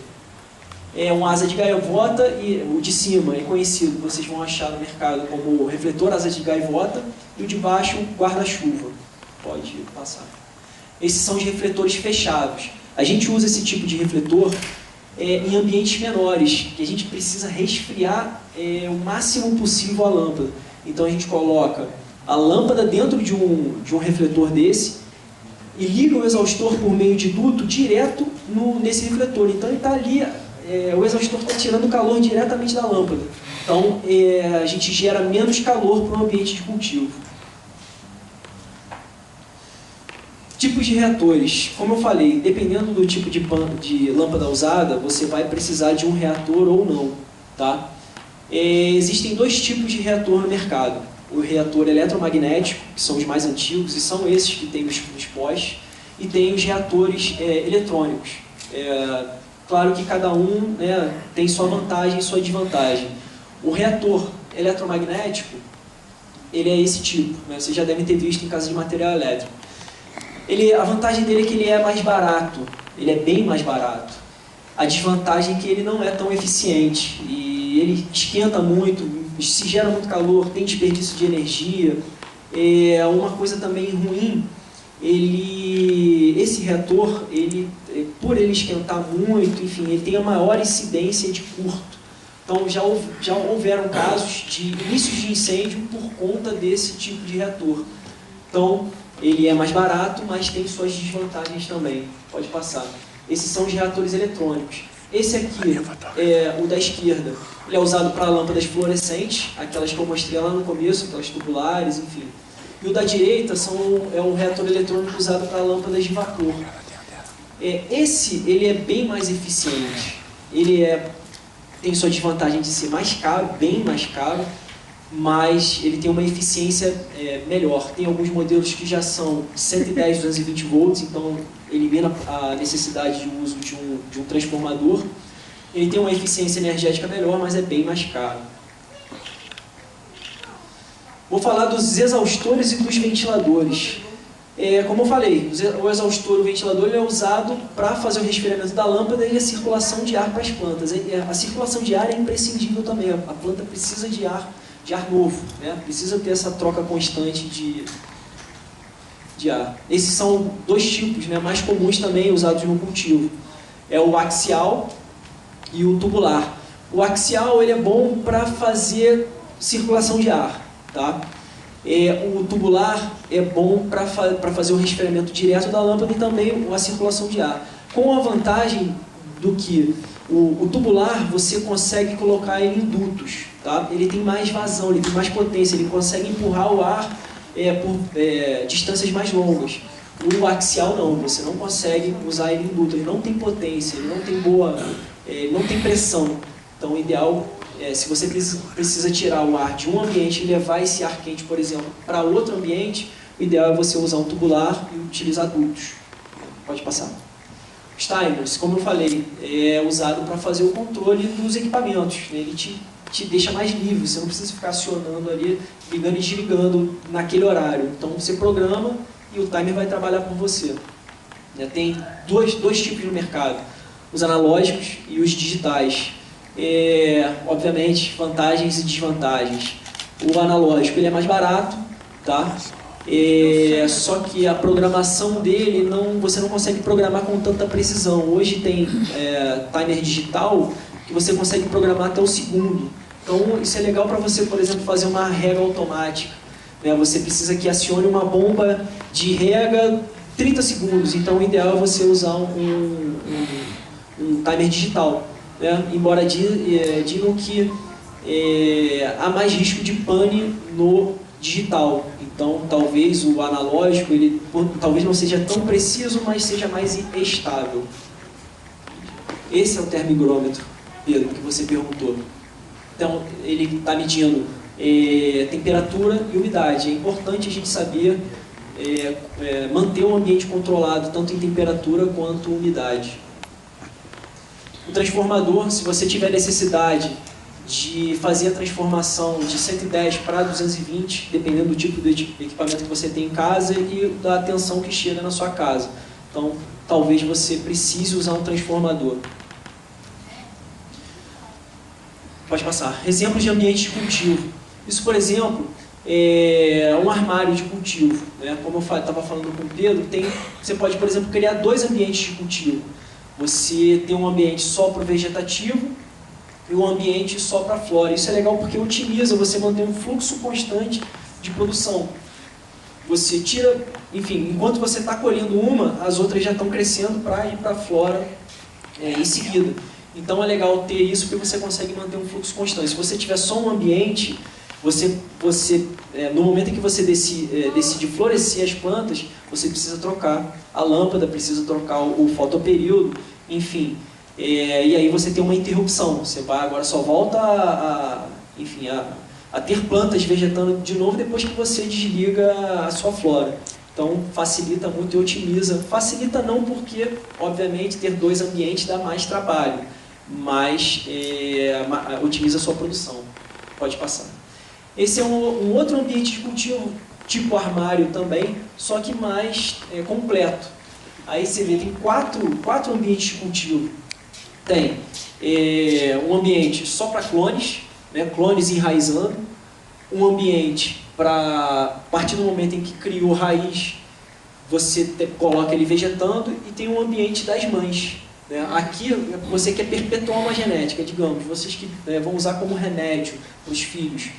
É um asa de gaivota e o de cima é conhecido, vocês vão achar no mercado como refletor asa de gaivota e o de baixo guarda-chuva. Pode passar. Esses são os refletores fechados. A gente usa esse tipo de refletor em ambientes menores, que a gente precisa resfriar o máximo possível a lâmpada. Então a gente coloca a lâmpada dentro de um refletor desse e liga o exaustor por meio de duto direto nesse refletor. Então ele está ali, o exaustor está tirando o calor diretamente da lâmpada. Então a gente gera menos calor para o ambiente de cultivo. Tipos de reatores. Como eu falei, dependendo do tipo de lâmpada usada, você vai precisar de um reator ou não. Tá? Existem dois tipos de reator no mercado. O reator eletromagnético, que são os mais antigos, e são esses que tem nos postes, e tem os reatores eletrônicos. Claro que cada um, né, tem sua vantagem e sua desvantagem. O reator eletromagnético, ele é esse tipo, né? Vocês já devem ter visto em casa de material elétrico. A vantagem dele é que ele é mais barato, ele é bem mais barato. A desvantagem é que ele não é tão eficiente, e ele esquenta muito, se gera muito calor, tem desperdício de energia. Uma coisa também ruim, esse reator, por ele esquentar muito, enfim, ele tem a maior incidência de curto. Então já houveram casos de inícios de incêndio por conta desse tipo de reator. Então ele é mais barato, mas tem suas desvantagens também. Pode passar. Esses são os reatores eletrônicos. Esse aqui é o da esquerda. Ele é usado para lâmpadas fluorescentes, aquelas que eu mostrei lá no começo, aquelas tubulares, enfim. E o da direita é um reator eletrônico usado para lâmpadas de vapor. Ele é bem mais eficiente. Tem sua desvantagem de ser mais caro, bem mais caro, mas ele tem uma eficiência melhor. Tem alguns modelos que já são 110, 220 volts, então elimina a necessidade de uso de um transformador. Ele tem uma eficiência energética melhor, mas é bem mais caro. Vou falar dos exaustores e dos ventiladores. Como eu falei, o exaustor e o ventilador é usado para fazer o resfriamento da lâmpada e a circulação de ar para as plantas. A circulação de ar é imprescindível também. A planta precisa de ar novo, né? Precisa ter essa troca constante de ar. Esses são dois tipos, né, mais comuns também usados no cultivo. É o axial e o tubular. O axial ele é bom para fazer circulação de ar, tá? O tubular é bom para fazer o resfriamento direto da lâmpada e também a circulação de ar. Com a vantagem do que o tubular você consegue colocar ele em dutos, tá? Ele tem mais vazão, ele tem mais potência, ele consegue empurrar o ar por distâncias mais longas. O axial não, você não consegue usar ele em duto, ele não tem potência, ele não tem não tem pressão. Então o ideal se você precisa tirar o ar de um ambiente e levar esse ar quente, por exemplo, para outro ambiente, o ideal é você usar um tubular e utilizar dutos. Pode passar. Os timers, como eu falei, é usado para fazer o controle dos equipamentos, né? Ele te deixa mais livre, você não precisa ficar acionando ali, ligando e desligando naquele horário. Então você programa e o timer vai trabalhar por você. Tem dois tipos no mercado, os analógicos e os digitais. Obviamente, vantagens e desvantagens. O analógico ele é mais barato, tá? Só que a programação dele, você não consegue programar com tanta precisão. Hoje tem timer digital que você consegue programar até o segundo. Então isso é legal para você, por exemplo, fazer uma rega automática, né? Você precisa que acione uma bomba de rega 30 segundos. Então o ideal é você usar um timer digital. Embora digam que há mais risco de pane no digital. Então, talvez o analógico, ele talvez não seja tão preciso, mas seja mais estável. Esse é o termigrômetro, Pedro, que você perguntou. Então, ele está medindo temperatura e umidade. É importante a gente saber manter o ambiente controlado, tanto em temperatura quanto umidade. O transformador, se você tiver necessidade de fazer a transformação de 110 para 220, dependendo do tipo de equipamento que você tem em casa e da tensão que chega na sua casa. Então, talvez você precise usar um transformador. Pode passar. Exemplos de ambiente de cultivo. Isso, por exemplo, é um armário de cultivo, né? Como eu estava falando com o Pedro, você pode, por exemplo, criar dois ambientes de cultivo. Você tem um ambiente só para o vegetativo e um ambiente só para a flora. Isso é legal porque otimiza, você mantém um fluxo constante de produção. Você tira, enfim, enquanto você está colhendo uma, as outras já estão crescendo para ir para a flora em seguida. Então é legal ter isso porque você consegue manter um fluxo constante. Se você tiver só um ambiente, no momento em que você decide florescer as plantas, você precisa trocar a lâmpada, precisa trocar o fotoperíodo, enfim. E aí você tem uma interrupção. Você vai agora só volta a ter plantas vegetando de novo depois que você desliga a sua flora. Então facilita muito e otimiza. Facilita não porque, obviamente, ter dois ambientes dá mais trabalho, mas otimiza a sua produção. Pode passar. Esse é um outro ambiente de cultivo, tipo armário também, só que mais completo. Aí você vê, tem quatro ambientes de cultivo. Tem um ambiente só para clones, né, clones enraizando, um ambiente para, a partir do momento em que criou raiz, você coloca ele vegetando, e tem um ambiente das mães. Né? Aqui você quer perpetuar uma genética, digamos, vocês que vão usar como remédio para os filhos.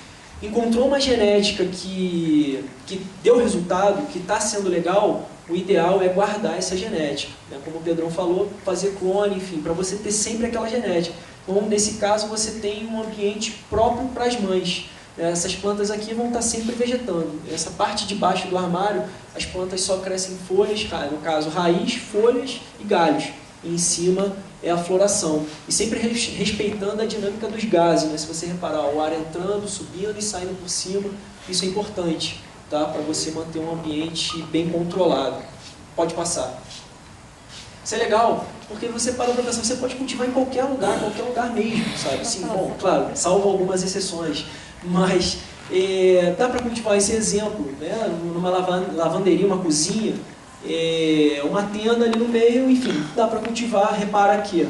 Encontrou uma genética que deu resultado, que está sendo legal, o ideal é guardar essa genética. Né? Como o Pedrão falou, fazer clone, enfim, para você ter sempre aquela genética. Então, nesse caso, você tem um ambiente próprio para as mães. Essas plantas aqui vão estar sempre vegetando. Essa parte de baixo do armário, as plantas só crescem folhas, no caso, raiz, folhas e galhos. E em cima é a floração. E sempre respeitando a dinâmica dos gases. Né? Se você reparar, o ar entrando, subindo e saindo por cima, isso é importante, tá? Para você manter um ambiente bem controlado. Pode passar. Isso é legal, porque você para para pensar, você pode cultivar em qualquer lugar mesmo, sabe? Sim, bom, claro, salvo algumas exceções, mas dá para cultivar esse exemplo, né? Numa lavanderia, uma cozinha, uma tenda ali no meio, enfim, dá para cultivar. Repara aqui,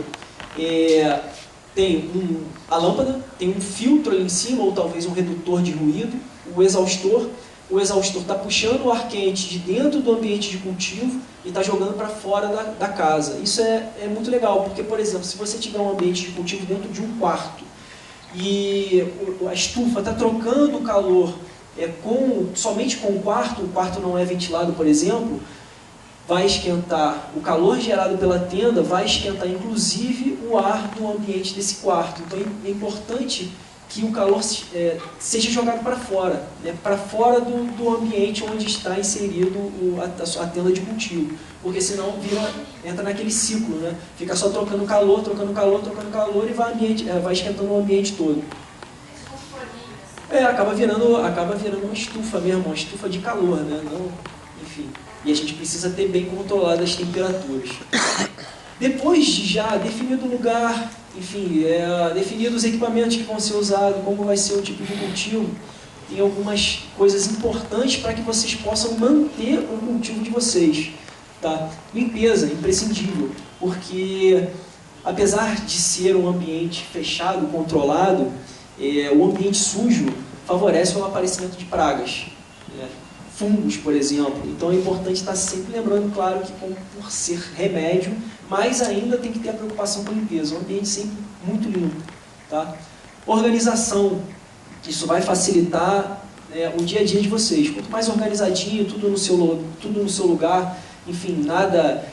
tem a lâmpada, tem um filtro ali em cima, ou talvez um redutor de ruído, o exaustor está puxando o ar quente de dentro do ambiente de cultivo e está jogando para fora da casa. Isso é muito legal, porque, por exemplo, se você tiver um ambiente de cultivo dentro de um quarto e a estufa está trocando o calor somente com o quarto não é ventilado, por exemplo, vai esquentar, o calor gerado pela tenda vai esquentar inclusive o ar do ambiente desse quarto. Então é importante que o calor seja jogado para fora, né? Para fora do ambiente onde está inserido a tenda de cultivo, porque senão entra naquele ciclo, né? Fica só trocando calor e vai esquentando o ambiente todo. Acaba virando uma estufa mesmo, uma estufa de calor, né? Enfim, e a gente precisa ter bem controladas as temperaturas. Depois de já definido o lugar, enfim, definido os equipamentos que vão ser usados, como vai ser o tipo de cultivo, tem algumas coisas importantes para que vocês possam manter o cultivo de vocês. Tá? Limpeza, imprescindível, porque apesar de ser um ambiente fechado, controlado, o ambiente sujo favorece o aparecimento de pragas. Né? Fungos, por exemplo. Então é importante estar sempre lembrando, claro, que por ser remédio, mas ainda tem que ter a preocupação com a limpeza. Um ambiente sempre muito limpo. Tá? Organização. Isso vai facilitar o dia a dia de vocês. Quanto mais organizadinho, tudo no seu lugar, enfim, nada,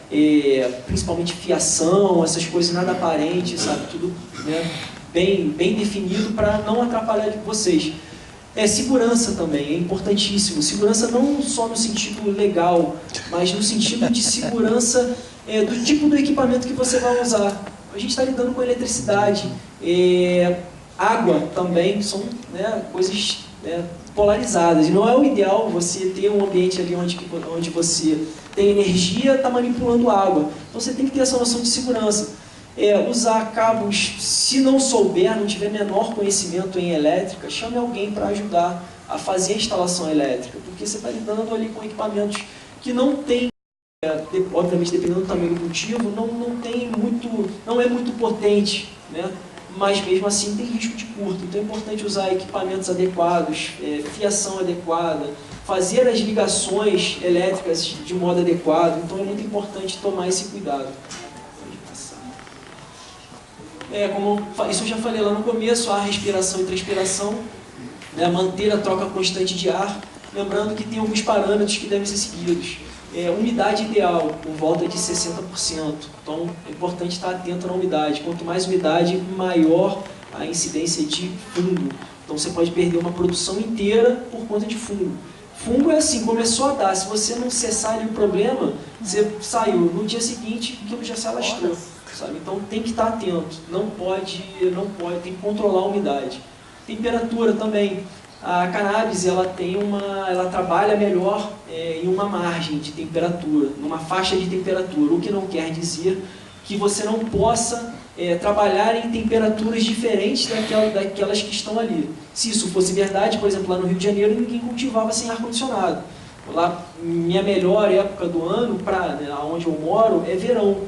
principalmente fiação, essas coisas, nada aparente, sabe? Tudo, né, bem definido para não atrapalhar vocês. Segurança também, é importantíssimo. Segurança não só no sentido legal, mas no sentido de segurança do tipo do equipamento que você vai usar. A gente está lidando com eletricidade, água também, são coisas polarizadas. Não é o ideal você ter um ambiente ali onde você tem energia, está manipulando água. Então você tem que ter essa noção de segurança. Usar cabos, se não souber, não tiver menor conhecimento em elétrica, chame alguém para ajudar a fazer a instalação elétrica, porque você está lidando ali com equipamentos que não tem, obviamente dependendo do tamanho do cultivo, não é muito potente, né? Mas mesmo assim tem risco de curto. Então é importante usar equipamentos adequados, fiação adequada, fazer as ligações elétricas de modo adequado. Então é muito importante tomar esse cuidado. Como isso eu já falei lá no começo, a respiração e transpiração. né? Manter a troca constante de ar, lembrando que tem alguns parâmetros que devem ser seguidos. Umidade ideal, por volta de 60%. Então, é importante estar atento na umidade. Quanto mais umidade, maior a incidência de fungo. Então, você pode perder uma produção inteira por conta de fungo. Fungo é assim, começou a dar. Se você não cessar ali o problema, você saiu. No dia seguinte, aquilo já se alastrou. Sabe? Então, tem que estar atento. Não pode, tem que controlar a umidade. Temperatura também. A cannabis, ela trabalha melhor em uma margem de temperatura, numa faixa de temperatura, o que não quer dizer que você não possa trabalhar em temperaturas diferentes daquelas que estão ali. Se isso fosse verdade, por exemplo, lá no Rio de Janeiro, ninguém cultivava sem ar-condicionado. Lá, minha melhor época do ano, onde eu moro, é verão,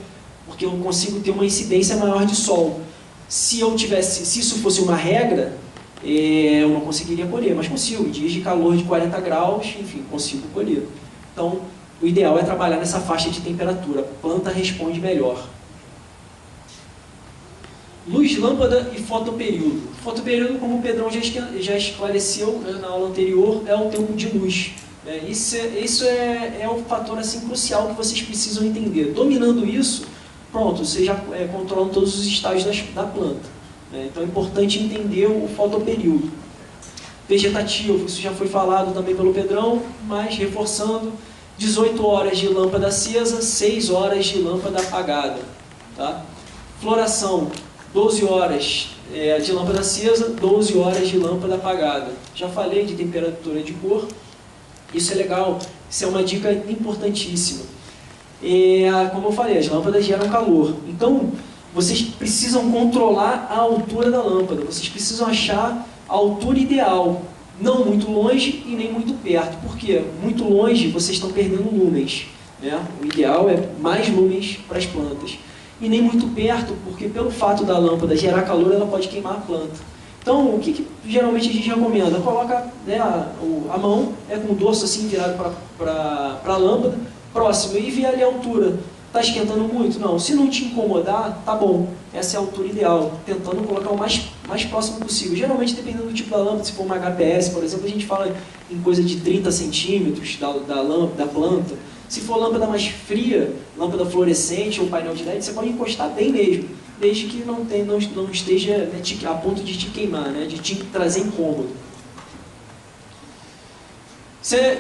porque eu consigo ter uma incidência maior de sol. Se isso fosse uma regra, eu não conseguiria colher, mas consigo. Dias de calor de 40 graus, enfim, consigo colher. Então, o ideal é trabalhar nessa faixa de temperatura. A planta responde melhor. Luz lâmpada e fotoperíodo. Fotoperíodo, como o Pedrão já esclareceu, né, na aula anterior, é o tempo de luz. Isso é um fator assim, crucial que vocês precisam entender. Dominando isso, pronto, vocês já controlam todos os estágios da planta. Então é importante entender o fotoperíodo. Vegetativo, isso já foi falado também pelo Pedrão, mas reforçando, 18 horas de lâmpada acesa, 6 horas de lâmpada apagada. Tá? Floração, 12 horas de lâmpada acesa, 12 horas de lâmpada apagada. Já falei de temperatura de cor, isso é legal, isso é uma dica importantíssima. Como eu falei, as lâmpadas geram calor. Então, vocês precisam controlar a altura da lâmpada, vocês precisam achar a altura ideal, não muito longe e nem muito perto, porque muito longe vocês estão perdendo lumens, né? O ideal é mais lumens para as plantas, e nem muito perto, porque pelo fato da lâmpada gerar calor, ela pode queimar a planta. Então, o que geralmente a gente recomenda? Coloca, né, a mão com o dorso assim virado para a lâmpada, próximo, e vê ali a altura. Está esquentando muito? Não. Se não te incomodar, tá bom. Essa é a altura ideal. Tentando colocar o mais próximo possível. Geralmente, dependendo do tipo da lâmpada, se for uma HPS, por exemplo, a gente fala em coisa de 30 centímetros da planta. Se for lâmpada mais fria, lâmpada fluorescente ou painel de LED, você pode encostar bem mesmo, desde que não esteja, né, a ponto de te queimar, né, de te trazer incômodo.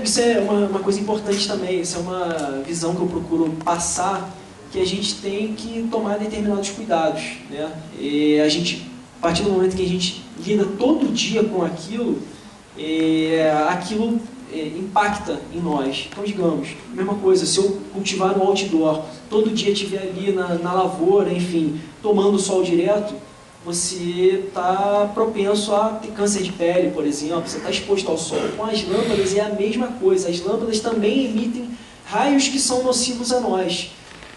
Isso é uma coisa importante também, isso é uma visão que eu procuro passar, que a gente tem que tomar determinados cuidados, né? E a partir do momento que a gente lida todo dia com aquilo, aquilo impacta em nós. Então, digamos, mesma coisa, se eu cultivar no outdoor, todo dia estiver ali na lavoura, enfim, tomando sol direto, você está propenso a ter câncer de pele, por exemplo, você está exposto ao sol. Com as lâmpadas é a mesma coisa, as lâmpadas também emitem raios que são nocivos a nós,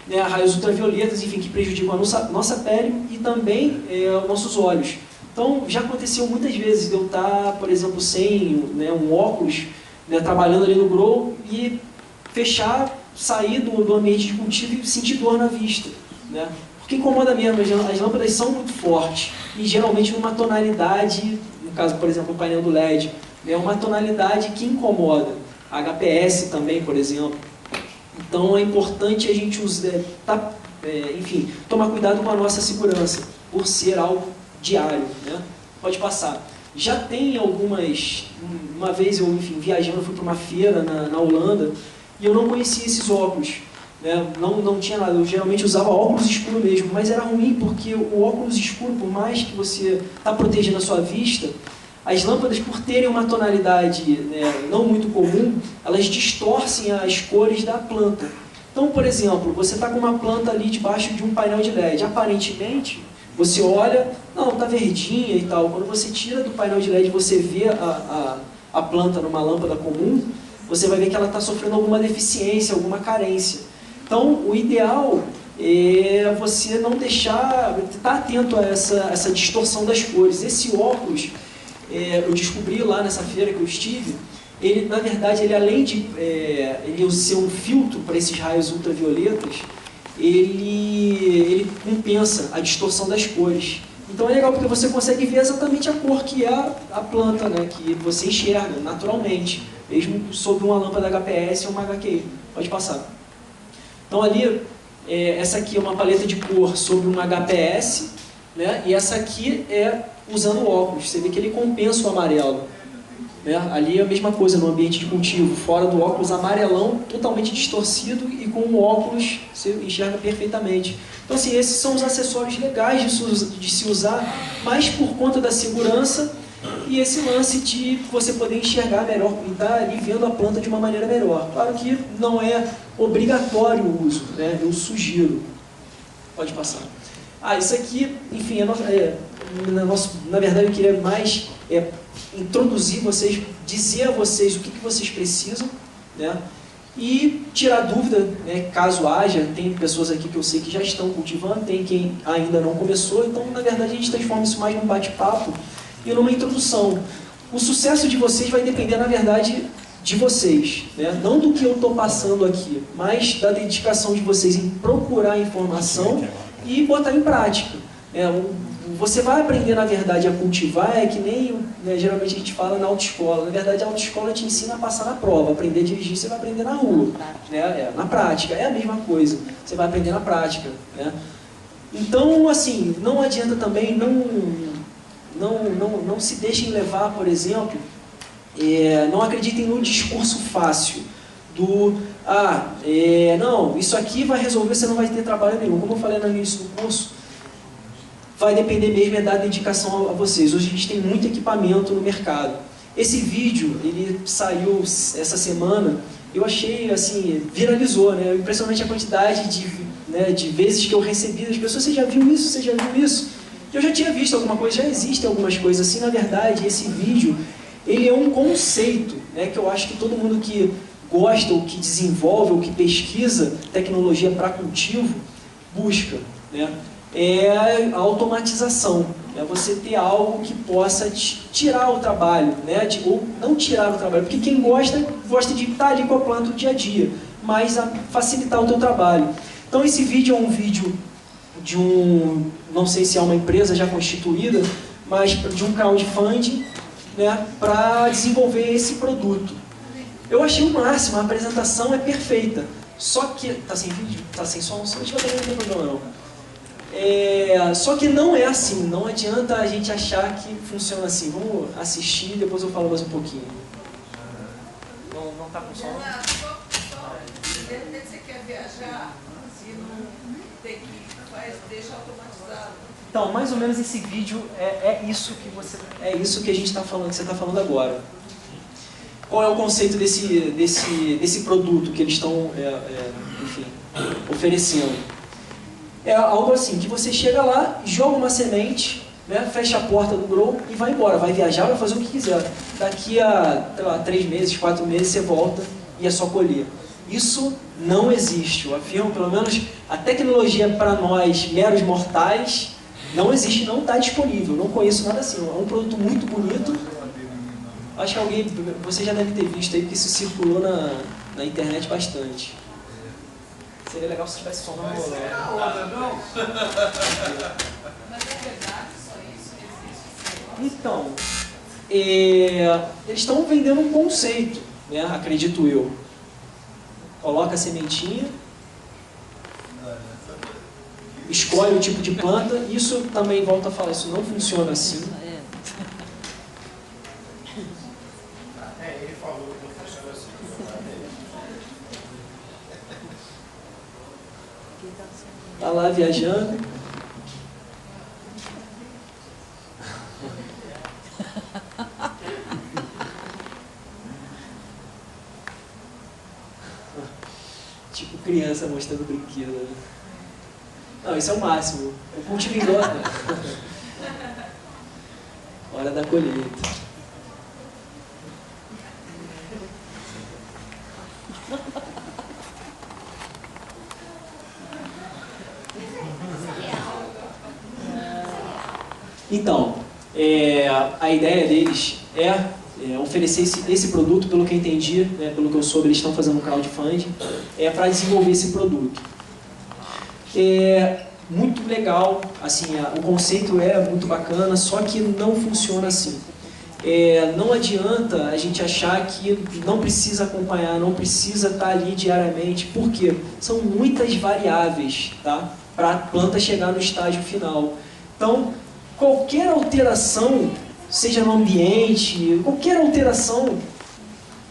né? Raios ultravioletas, enfim, que prejudicam a nossa pele e também os nossos olhos. Então, já aconteceu muitas vezes de eu estar, por exemplo, sem, né, um óculos, né, trabalhando ali no grow e sair do ambiente de cultivo e sentir dor na vista, né? Porque incomoda mesmo, as lâmpadas são muito fortes e geralmente numa tonalidade, no caso, por exemplo, o painel do LED, é uma tonalidade que incomoda. A HPS também, por exemplo. Então é importante a gente enfim, tomar cuidado com a nossa segurança, por ser algo diário, né? Pode passar. Já tem uma vez eu, enfim, viajando, fui para uma feira na Holanda e eu não conhecia esses óculos. Não tinha nada, eu geralmente usava óculos escuro mesmo, mas era ruim porque o óculos escuro, por mais que você está protegendo a sua vista, as lâmpadas, por terem uma tonalidade, né, não muito comum, elas distorcem as cores da planta. Então, por exemplo, você está com uma planta ali debaixo de um painel de LED, aparentemente, você olha, não, está verdinha e tal, quando você tira do painel de LED e você vê a planta numa lâmpada comum, você vai ver que ela está sofrendo alguma deficiência, alguma carência. Então, o ideal é você não estar atento a essa distorção das cores. Esse óculos, eu descobri lá nessa feira que eu estive, ele, na verdade, além de ele ser um filtro para esses raios ultravioletas, ele compensa a distorção das cores. Então é legal porque você consegue ver exatamente a cor que é a planta, né? Que você enxerga naturalmente, mesmo sob uma lâmpada HPS ou uma HQI. Pode passar. Então ali, essa aqui é uma paleta de cor sobre um HPS, né? E essa aqui é usando óculos. Você vê que ele compensa o amarelo. Né? Ali é a mesma coisa no ambiente de cultivo, fora do óculos amarelão, totalmente distorcido, e com o óculos você enxerga perfeitamente. Então assim, esses são os acessórios legais de se usar, mais por conta da segurança e esse lance de você poder enxergar melhor e estar ali vendo a planta de uma maneira melhor. Claro que não é obrigatório o uso, né? Eu sugiro. Pode passar. Isso aqui, enfim, na verdade eu queria mais introduzir vocês, dizer a vocês o que vocês precisam, né? E tirar dúvida, né, caso haja. Tem pessoas aqui que eu sei que já estão cultivando, tem quem ainda não começou, então na verdade a gente transforma isso mais num bate-papo e numa introdução. O sucesso de vocês vai depender, na verdade, de vocês, né? Não do que eu estou passando aqui, mas da dedicação de vocês em procurar informação e botar em prática. Você vai aprender, na verdade, a cultivar, que nem, né, geralmente a gente fala na autoescola. Na verdade, a autoescola te ensina a passar na prova. Aprender a dirigir, você vai aprender na rua. Né? Na prática, é a mesma coisa. Você vai aprender na prática. Né? Então, assim, não adianta também, não se deixem levar, por exemplo, não acreditem no discurso fácil do não, isso aqui vai resolver, você não vai ter trabalho nenhum. Como eu falei no início do curso, vai depender mesmo da dedicação a vocês. Hoje a gente tem muito equipamento no mercado. Esse vídeo, ele saiu essa semana, eu achei, assim, viralizou, né? Impressionante a quantidade de vezes que eu recebi das pessoas. Você já viu isso? Você já viu isso? Eu já tinha visto alguma coisa, já existem algumas coisas assim. Na verdade, esse vídeo, ele é um conceito, né, que eu acho que todo mundo que gosta, ou que desenvolve, ou que pesquisa tecnologia para cultivo, busca, né? É a automatização, é você ter algo que possa tirar o trabalho, né? Ou não tirar o trabalho, porque quem gosta de estar ali com a planta o dia a dia, mas a facilitar o teu trabalho. Então esse vídeo é um vídeo de não sei se é uma empresa já constituída, mas de um crowdfunding, né, para desenvolver esse produto. Eu achei o máximo, a apresentação é perfeita, só que... Tá sem vídeo? Tá sem som? Se não tiver também não tem problema não. Só que não é assim, não adianta a gente achar que funciona assim. Vamos assistir e depois eu falo mais um pouquinho. Não tá com som? De repente você quer viajar e não tem que deixar automatizado. Então, mais ou menos esse vídeo é isso que a gente está falando, que você está falando agora. Qual é o conceito desse produto que eles estão enfim, oferecendo? É algo assim, que você chega lá, joga uma semente, né, fecha a porta do grow e vai embora. Vai viajar, vai fazer o que quiser. Daqui a 3 meses, 4 meses, você volta e é só colher. Isso não existe. Eu afirmo, pelo menos, a tecnologia para nós, meros mortais, não existe, não está disponível. Não conheço nada assim. É um produto muito bonito. Acho que você já deve ter visto aí, porque isso circulou na internet bastante. Seria legal se tivesse som na Mas é verdade só isso? Então, eles estão vendendo um conceito, né, acredito eu. Coloca a sementinha, escolhe o tipo de planta. Isso também, volto a falar, isso não funciona assim. Ele falou que não funciona assim. Tá lá viajando. Tipo criança mostrando brinquedo. Né? Não, isso é o máximo. Eu cultivo em dó. Hora da colheita. Então, a ideia deles é oferecer esse produto, pelo que eu entendi, né, pelo que eu soube, eles estão fazendo um crowdfunding, para desenvolver esse produto. muito legal, assim, o conceito é muito bacana, só que não funciona assim. Não adianta a gente achar que não precisa acompanhar, não precisa estar ali diariamente, porque são muitas variáveis, tá? Para a planta chegar no estágio final. Então, qualquer alteração, seja no ambiente, qualquer alteração,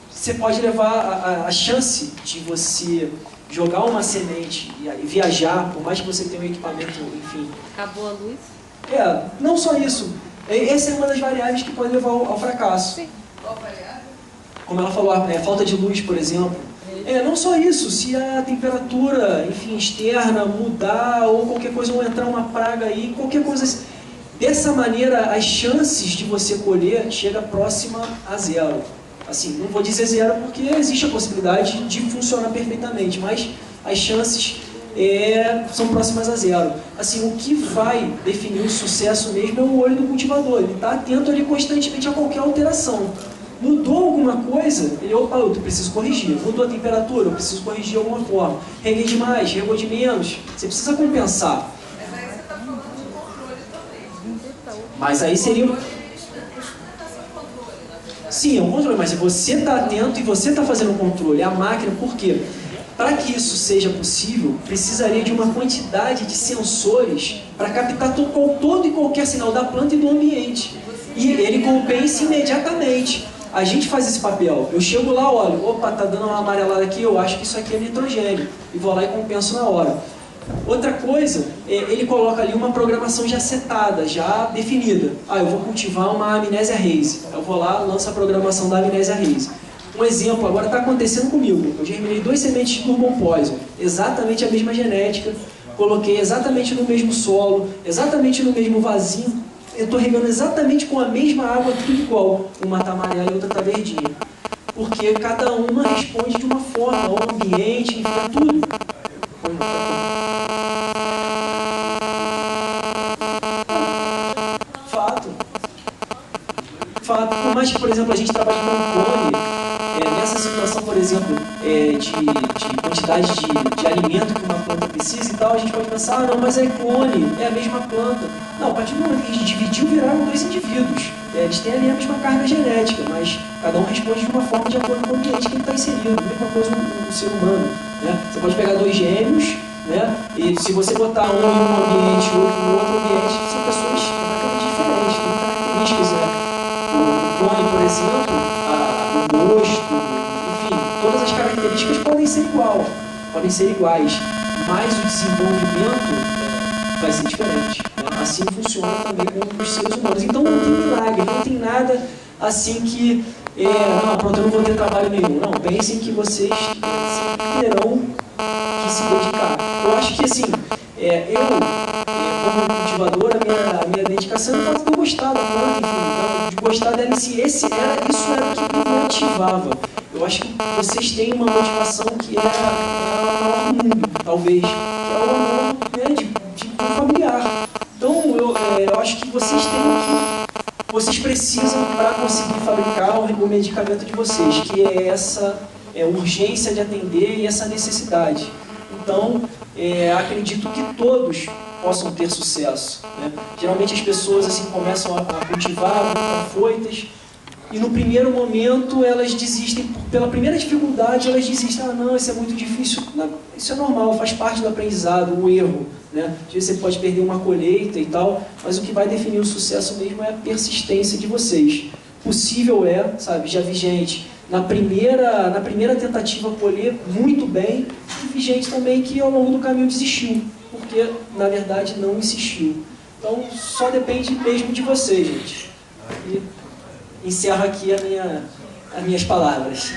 você pode levar a chance de você jogar uma semente e viajar, por mais que você tenha um equipamento, enfim. Acabou a luz? Não só isso. Essa é uma das variáveis que pode levar ao fracasso. Sim. Qual variável? Como ela falou, falta de luz, por exemplo. Não só isso, se a temperatura, enfim, externa mudar ou qualquer coisa, ou entrar uma praga aí, qualquer coisa. Dessa maneira, as chances de você colher chega próxima a zero. Assim, não vou dizer zero porque existe a possibilidade de funcionar perfeitamente, mas as chances são próximas a zero. Assim, o que vai definir o sucesso mesmo é o olho do cultivador. Ele está atento ali constantemente a qualquer alteração. Mudou alguma coisa, opa, eu preciso corrigir. Mudou a temperatura, eu preciso corrigir de alguma forma. Reguei de mais, regou de menos. Você precisa compensar. Mas aí você está falando de controle também. Mas aí seria... Controle, na verdade. Sim, é um controle, mas você está atento e você está fazendo o controle. A máquina, por quê? Para que isso seja possível, precisaria de uma quantidade de sensores para captar todo e qualquer sinal da planta e do ambiente. E ele compensa imediatamente. A gente faz esse papel. Eu chego lá, olho, opa, tá dando uma amarelada aqui, eu acho que isso aqui é nitrogênio. E vou lá e compenso na hora. Outra coisa, ele coloca ali uma programação já setada, já definida. Eu vou cultivar uma Amnésia Reis. Eu vou lá, lanço a programação da Amnésia Reis. Um exemplo, agora está acontecendo comigo. Eu germinei 2 sementes de Bourbon Poison, exatamente a mesma genética, coloquei exatamente no mesmo solo, exatamente no mesmo vasinho. Eu estou regando exatamente com a mesma água, tudo igual. Uma está amarela e outra está verdinha. Porque cada uma responde de uma forma, ao ambiente, enfim, a tudo. Fato. Por mais que, por exemplo, a gente trabalhe com um clone, nessa situação, por exemplo, de quantidade de alimento que uma planta precisa e tal, a gente pode pensar, não, mas é clone, é a mesma planta. Não, a partir do momento que a gente dividiu, viraram 2 indivíduos. Eles têm ali a mesma carga genética, mas cada um responde de uma forma de acordo com o ambiente que ele está inserido. A mesma coisa no ser humano. Né? Você pode pegar 2 gêmeos, né? E se você botar um em um ambiente e outro no outro ambiente, são pessoas completamente diferentes, têm características. O clone, por exemplo, o gosto, enfim, todas as características podem ser iguais, mas o desenvolvimento vai ser diferente. Assim funciona também com os seres humanos. Então não tem milagre, não tem nada assim que, não, pronto, eu não vou ter trabalho nenhum. Não, pensem que vocês terão que se dedicar. Eu acho que assim, como cultivador, a minha dedicação é o fato de eu gostar da planta, enfim, de gostar dela em si. Isso era o que me motivava. Eu acho que vocês têm uma motivação que é a maior do mundo, talvez, que é o amor de familiar. Então, eu acho que vocês precisam para conseguir fabricar o medicamento de vocês, que é essa urgência de atender e essa necessidade. Então, acredito que todos possam ter sucesso. Né? Geralmente as pessoas assim, começam a cultivar com foitas e no primeiro momento elas desistem, pela primeira dificuldade elas desistem, não, isso é muito difícil. Não, isso é normal, faz parte do aprendizado, o erro. Né? Você pode perder uma colheita e tal, mas o que vai definir o sucesso mesmo é a persistência de vocês. Possível sabe, já vi gente na primeira tentativa colher muito bem, e vi gente também que ao longo do caminho desistiu, porque na verdade não insistiu. Então só depende mesmo de vocês, gente. E encerro aqui as minhas palavras.